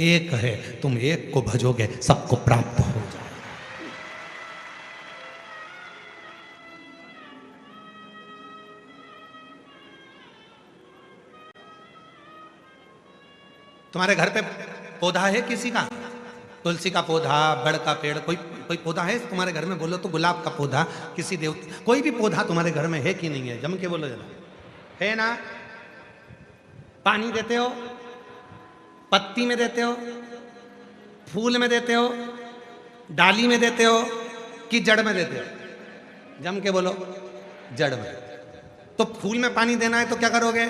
एक है। तुम एक को भजोगे सबको प्राप्त हो जाए। तुम्हारे घर पे पौधा है किसी का? तुलसी का पौधा, बड़ का पेड़, कोई पौधा है तुम्हारे घर में? बोलो तो गुलाब का पौधा, किसी देवता, कोई भी पौधा तुम्हारे घर में है कि नहीं है? जम के बोलो जरा, है ना? पानी देते हो? पत्ती में देते हो? फूल में देते हो? डाली में देते हो कि जड़ में देते हो? जम के बोलो, जड़ में। तो फूल में पानी देना है तो क्या करोगे?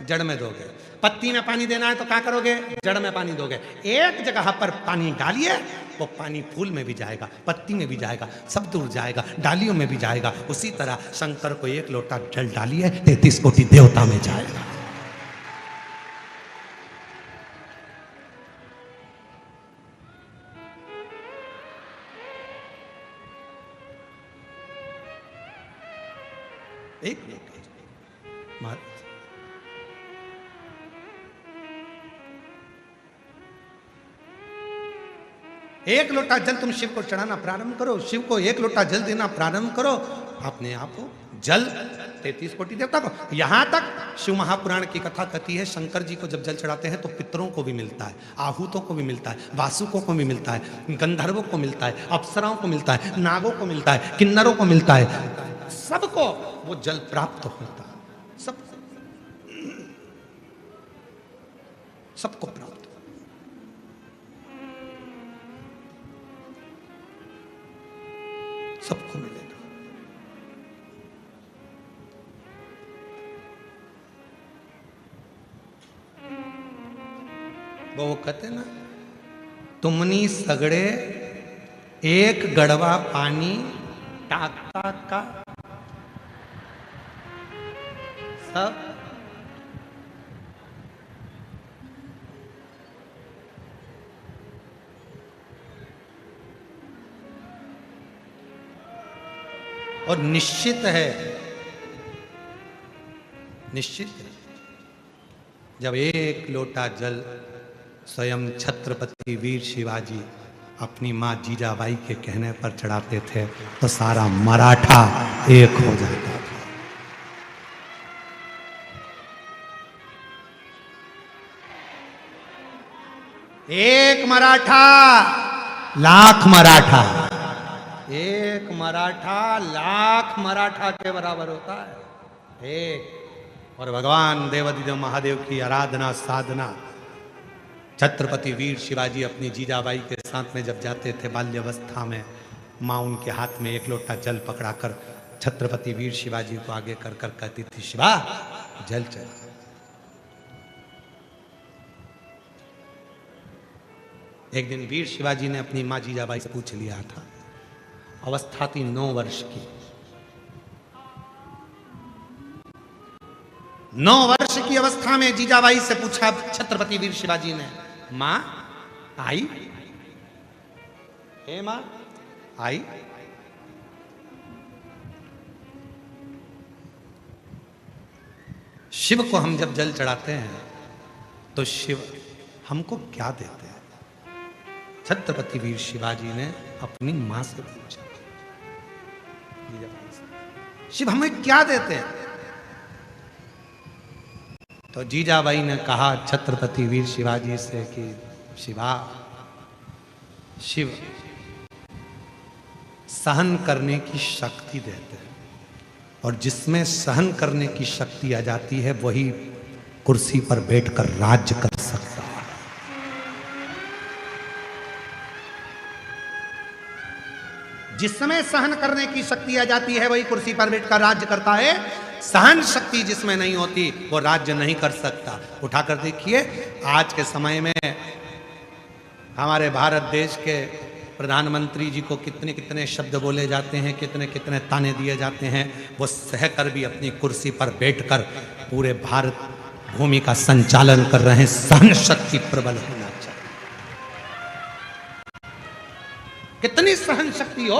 जड़ में दोगे। पत्ती में पानी देना है तो क्या करोगे? जड़ में पानी दोगे। एक जगह पर पानी डालिए, वो पानी फूल में भी जाएगा, पत्ती में भी जाएगा, सब दूर जाएगा, डालियों में भी जाएगा। उसी तरह शंकर को 1 लोटा जल डालिए, 33 कोटि देवता में जाएगा। एक एक लोटा जल तुम शिव को चढ़ाना प्रारंभ करो, शिव को 1 लोटा जल देना प्रारंभ करो, अपने आप को जल 33 कोटि देवता को। यहां तक शिव महापुराण की कथा कहती है शंकर जी को जब जल चढ़ाते हैं तो पितरों को भी मिलता है, आहूतों को भी मिलता है, वासुकों को भी मिलता है, गंधर्वों को मिलता है, अप्सराओं को मिलता है, नागों को मिलता है, किन्नरों को मिलता है, सबको वो जल प्राप्त होता है। सबको प्राप्त। सबको मिलेगा। वो कहते ना, तुमनी सगड़े एक गड़वा पानी टाक टाक का सब और निश्चित है, निश्चित है जब 1 लोटा जल स्वयं छत्रपति वीर शिवाजी अपनी मां जीजाबाई के कहने पर चढ़ाते थे तो सारा मराठा एक हो जाता था। एक मराठा लाख मराठा, एक मराठा लाख मराठा के बराबर होता है, एक। और भगवान देवाधिदेव महादेव की आराधना साधना, छत्रपति वीर शिवाजी अपनी जीजाबाई के साथ में जब जाते थे बाल्यावस्था में, माँ उनके हाथ में एक लोटा जल पकड़ाकर छत्रपति वीर शिवाजी को आगे कर कर कहती थी, शिवा जल चल। एक दिन वीर शिवाजी ने अपनी माँ जीजाबाई से पूछ लिया था, अवस्था थी 9 वर्ष की, 9 वर्ष की अवस्था में जीजाबाई से पूछा छत्रपति वीर शिवाजी ने, मां आई? हे मां आई? शिव को हम जब जल चढ़ाते हैं तो शिव हमको क्या देते हैं? छत्रपति वीर शिवाजी ने अपनी मां से पूछा, शिव हमें क्या देते हैं? तो जीजाबाई ने कहा छत्रपति वीर शिवाजी से कि शिवा, शिव सहन करने की शक्ति देते हैं, और जिसमें सहन करने की शक्ति आ जाती है वही कुर्सी पर बैठकर राज्य कर सकता है। जिसमें सहन करने की शक्ति आ जाती है वही कुर्सी पर बैठकर राज्य करता है। सहन शक्ति जिसमें नहीं होती वो राज्य नहीं कर सकता। उठाकर देखिए, आज के समय में हमारे भारत देश के प्रधानमंत्री जी को कितने कितने शब्द बोले जाते हैं, कितने कितने ताने दिए जाते हैं, वो सहकर भी अपनी कुर्सी पर बैठकर पूरे भारत भूमि का संचालन कर रहे हैं। सहन शक्ति प्रबल होना चाहिए। कितनी सहन शक्ति हो।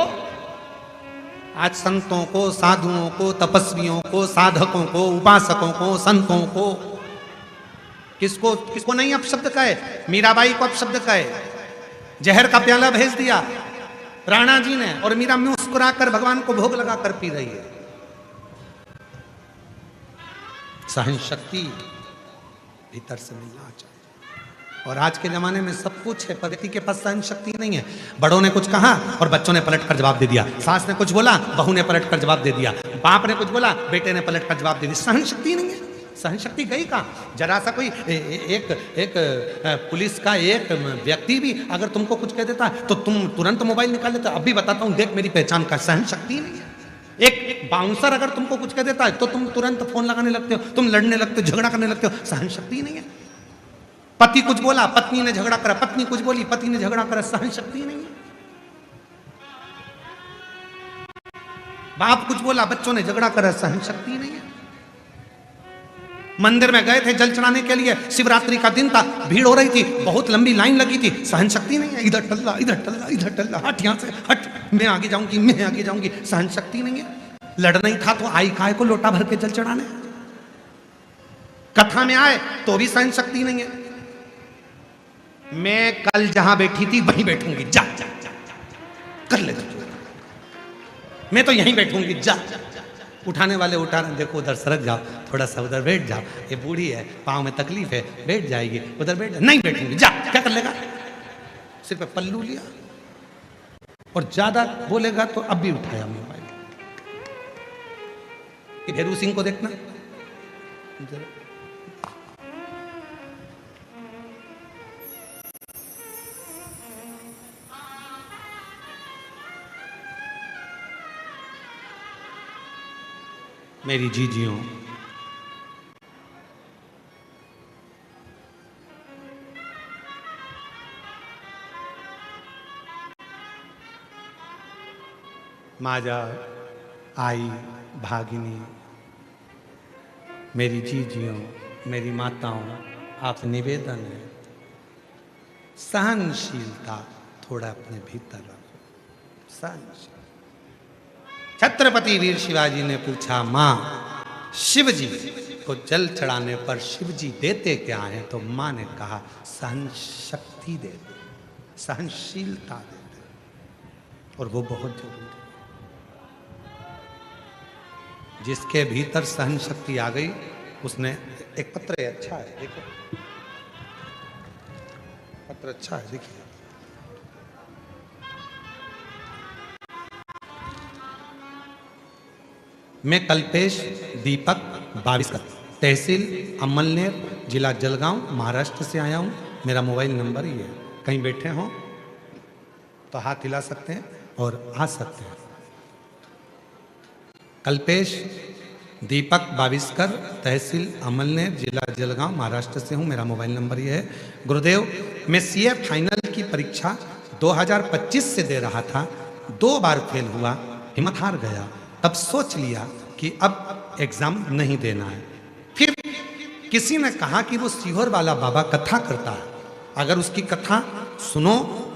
आज संतों को, साधुओं को, तपस्वियों को, साधकों को, उपासकों को, संतों को, किसको किसको नहीं अपशब्द कहे? मीराबाई को अपशब्द कहे, जहर का प्याला भेज दिया राणा जी ने, और मीरा मुस्कुराकर भगवान को भोग लगाकर पी रही है। सहन शक्ति भीतर से मिलना चाहिए। और आज के जमाने में सब कुछ है, पर व्यक्ति के पास सहन शक्ति नहीं है। बड़ों ने कुछ कहा और बच्चों ने पलट कर जवाब दे दिया, सास ने कुछ बोला, बहू ने पलट कर जवाब दे दिया, बाप ने कुछ बोला, बेटे ने पलट कर जवाब दे दिया। सहन शक्ति नहीं है। सहन शक्ति गई कहाँ? जरा सा कोई एक पुलिस का एक व्यक्ति भी अगर तुमको कुछ कह देता है तो तुम तुरंत मोबाइल निकाल लेते हो, अभी बताता हूं देख मेरी पहचान का। सहन शक्ति नहीं है। एक बाउंसर अगर तुमको कुछ कह देता है तो तुम तुरंत फोन लगाने लगते हो, तुम लड़ने लगते हो, झगड़ा करने लगते हो। सहन शक्ति नहीं है। पति कुछ बोला, पत्नी ने झगड़ा करा, पत्नी कुछ बोली, पति ने झगड़ा करा। सहन शक्ति नहीं है। बाप कुछ बोला, बच्चों ने झगड़ा करा। सहन शक्ति नहीं है। मंदिर में गए थे जल चढ़ाने के लिए, शिवरात्रि का दिन था, भीड़ हो रही थी, बहुत लंबी लाइन लगी थी। सहन शक्ति नहीं है। इधर टल्ला, इधर टल्ला, इधर टल्ला, हट यहां से हट, मैं आगे जाऊंगी, मैं आगे जाऊंगी। सहन शक्ति नहीं है। लड़ना ही था तो आई काय को लोटा भर के जल चढ़ाने। कथा में आए तो भी सहन शक्ति नहीं है। मैं कल जहां बैठी थी वहीं बैठूंगी, जा जा जा कर ले, मैं तो यहीं बैठूंगी, जा। उठाने वाले उठा रहे, देखो उधर सरक जाओ, थोड़ा सा उधर बैठ जाओ, ये बूढ़ी है, पाँव में तकलीफ है, बैठ जाएगी, उधर बैठ, नहीं बैठूंगी, जा। क्या कर लेगा? सिर पे पल्लू लिया, और ज्यादा बोलेगा तो अब भी उठाया मोबाइल। भेरू सिंह को देखना, मेरी जीजियों, माजा, आई, भागिनी, मेरी जीजियों, मेरी माताओं, आप निवेदन है, सहनशीलता थोड़ा अपने भीतर रखो। सहनशीलता। छत्रपति वीर शिवाजी ने पूछा, मां शिव जी को जल चढ़ाने पर शिव जी देते क्या है? तो मां ने कहा, सहन शक्ति देते, सहनशीलता देते, और वो बहुत जरूरी है। जिसके भीतर सहन शक्ति आ गई उसने, एक पत्र है, अच्छा है, देखो पत्र अच्छा है, देखिए। मैं कल्पेश दीपक बाविस्कर, तहसील अमलनेर, जिला जलगांव, महाराष्ट्र से आया हूं। मेरा मोबाइल नंबर ये है। कहीं बैठे हो तो हाथ हिला सकते हैं और आ सकते हैं। कल्पेश दीपक बाविस्कर, तहसील अमलनेर, जिला जलगांव, महाराष्ट्र से हूं। मेरा मोबाइल नंबर ये है। गुरुदेव, मैं सीए फाइनल की परीक्षा 2025 से दे रहा था, 2 बार फेल हुआ, हिम्मत हार गया। तब सोच लिया कि अब एग्जाम नहीं देना है। फिर किसी ने कहा कि वो सीहोर वाला बाबा कथा करता है, अगर उसकी कथा सुनो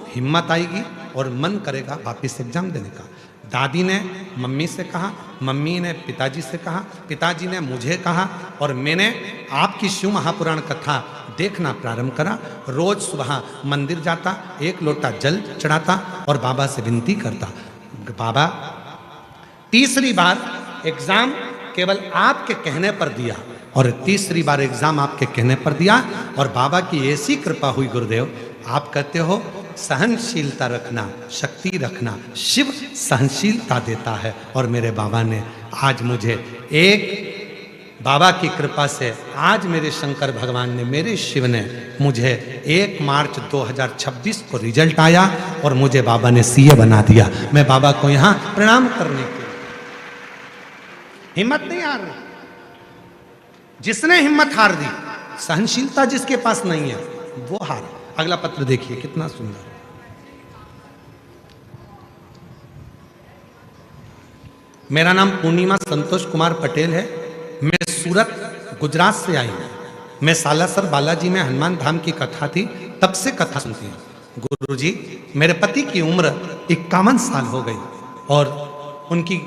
हिम्मत आएगी और मन करेगा वापिस एग्जाम देने का। दादी ने मम्मी से कहा, मम्मी ने पिताजी से कहा, पिताजी ने मुझे कहा और मैंने आपकी शिव महापुराण कथा देखना प्रारंभ करा। रोज सुबह मंदिर जाता, 1 लोटा जल चढ़ाता और बाबा से विनती करता, बाबा तीसरी बार एग्जाम केवल आपके कहने पर दिया और तीसरी बार एग्जाम आपके कहने पर दिया और बाबा की ऐसी कृपा हुई। गुरुदेव, आप कहते हो सहनशीलता रखना, शक्ति रखना, शिव सहनशीलता देता है और मेरे बाबा ने आज मुझे बाबा की कृपा से आज मेरे शंकर भगवान ने, मेरे शिव ने मुझे 1 मार्च 2026 को रिजल्ट आया और मुझे बाबा ने सीए बना दिया। मैं बाबा को यहां प्रणाम करने के लिए हिम्मत नहीं हार रही। जिसने हिम्मत हार दी, सहनशीलता जिसके पास नहीं है वो हार। अगला पत्र देखिए कितना सुंदर। मेरा नाम पूर्णिमा संतोष कुमार पटेल है। मैं सूरत गुजरात से आई हूं। मैं सालासर बालाजी में हनुमान धाम की कथा थी, तब से कथा सुनती हूं। गुरुजी, मेरे पति की उम्र 51 साल हो गई और उनकी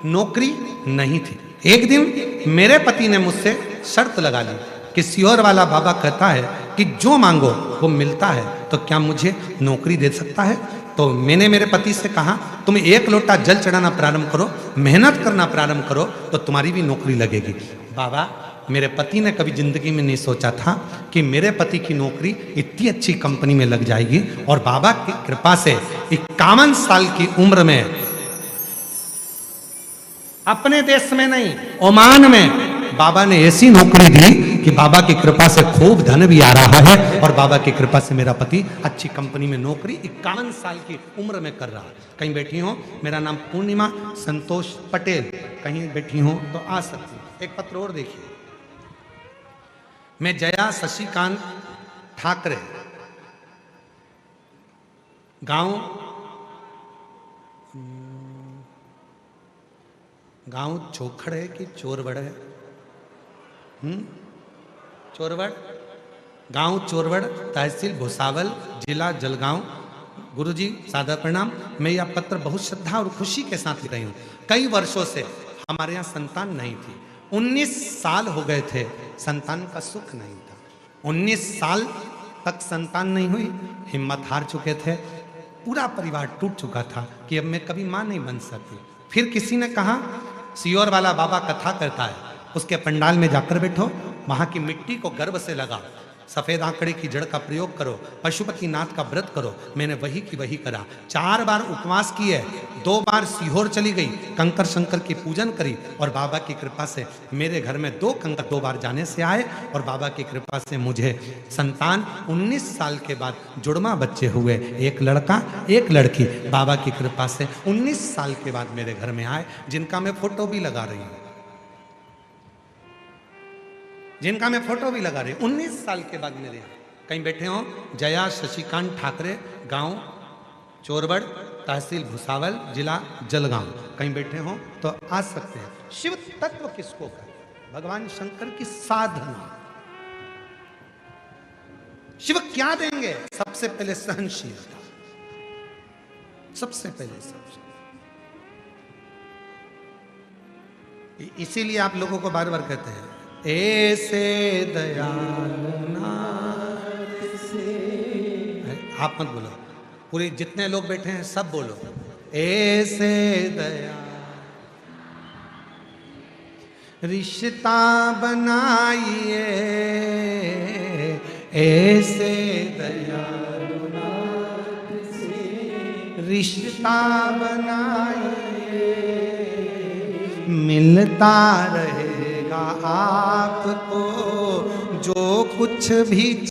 नौकरी नहीं थी। एक दिन मेरे पति ने मुझसे शर्त लगा ली कि सीहोर वाला बाबा कहता है कि जो मांगो वो मिलता है, तो क्या मुझे नौकरी दे सकता है? तो मैंने मेरे पति से कहा, तुम 1 लोटा जल चढ़ाना प्रारंभ करो, मेहनत करना प्रारंभ करो, तो तुम्हारी भी नौकरी लगेगी। बाबा, मेरे पति ने कभी जिंदगी में नहीं सोचा था कि मेरे पति की नौकरी इतनी अच्छी कंपनी में लग जाएगी और बाबा की कृपा से 51 साल की उम्र में, अपने देश में नहीं ओमान में, बाबा ने ऐसी नौकरी दी कि बाबा की कृपा से खूब धन भी आ रहा है और बाबा की कृपा से मेरा पति अच्छी कंपनी में नौकरी 51 साल की उम्र में कर रहा है। कहीं बैठी हो, मेरा नाम पूर्णिमा संतोष पटेल, कहीं बैठी हो तो आ सकती है। एक पत्र और देखिए। मैं जया शशिकांत ठाकरे, गांव चोखड़ है कि चोरवड़ है? चोरवड़, गांव चोरवड़, तहसील भुसावल, जिला जलगांव। गुरुजी, सादर प्रणाम। मैं यह पत्र बहुत श्रद्धा और खुशी के साथ लिख रही हूँ। कई वर्षों से हमारे यहाँ संतान नहीं थी। 19 साल हो गए थे, संतान का सुख नहीं था। 19 साल तक संतान नहीं हुई, हिम्मत हार चुके थे, पूरा परिवार टूट चुका था कि अब मैं कभी मां नहीं बन सकती। फिर किसी ने कहा, सीहोर वाला बाबा कथा करता है, उसके पंडाल में जाकर बैठो, वहां की मिट्टी को गर्भ से लगाओ, सफेद आंकड़े की जड़ का प्रयोग करो, पशुपतिनाथ का व्रत करो। मैंने वही की वही करा। 4 बार उपवास किए, 2 बार सीहोर चली गई, कंकर शंकर की पूजन करी और बाबा की कृपा से मेरे घर में 2 कंकर 2 बार जाने से आए और बाबा की कृपा से मुझे संतान 19 साल के बाद जुड़वा बच्चे हुए, 1 लड़का 1 लड़की। बाबा की कृपा से 19 साल के बाद मेरे घर में आए, जिनका मैं फोटो भी लगा रही हूँ, 19 साल के बाद मेरे यहाँ। कहीं बैठे हो, जया शशिकांत ठाकरे, गांव चोरवड़, तहसील भुसावल, जिला जलगांव। कहीं बैठे हो तो आ सकते हैं। शिव तत्व किसको कहते? भगवान शंकर की साधना। शिव क्या देंगे? सबसे पहले सहनशीलता, सबसे पहले इसीलिए आप लोगों को बार बार कहते हैं, ऐसे दयालु नाथ से। आप मत बोलो, पूरे जितने लोग बैठे हैं सब बोलो, ऐसे दया रिश्ता बनाइए, ऐसे दयालु नाथ से रिश्ता बनाइए, मिलता रहेगा आपको जो कुछ भी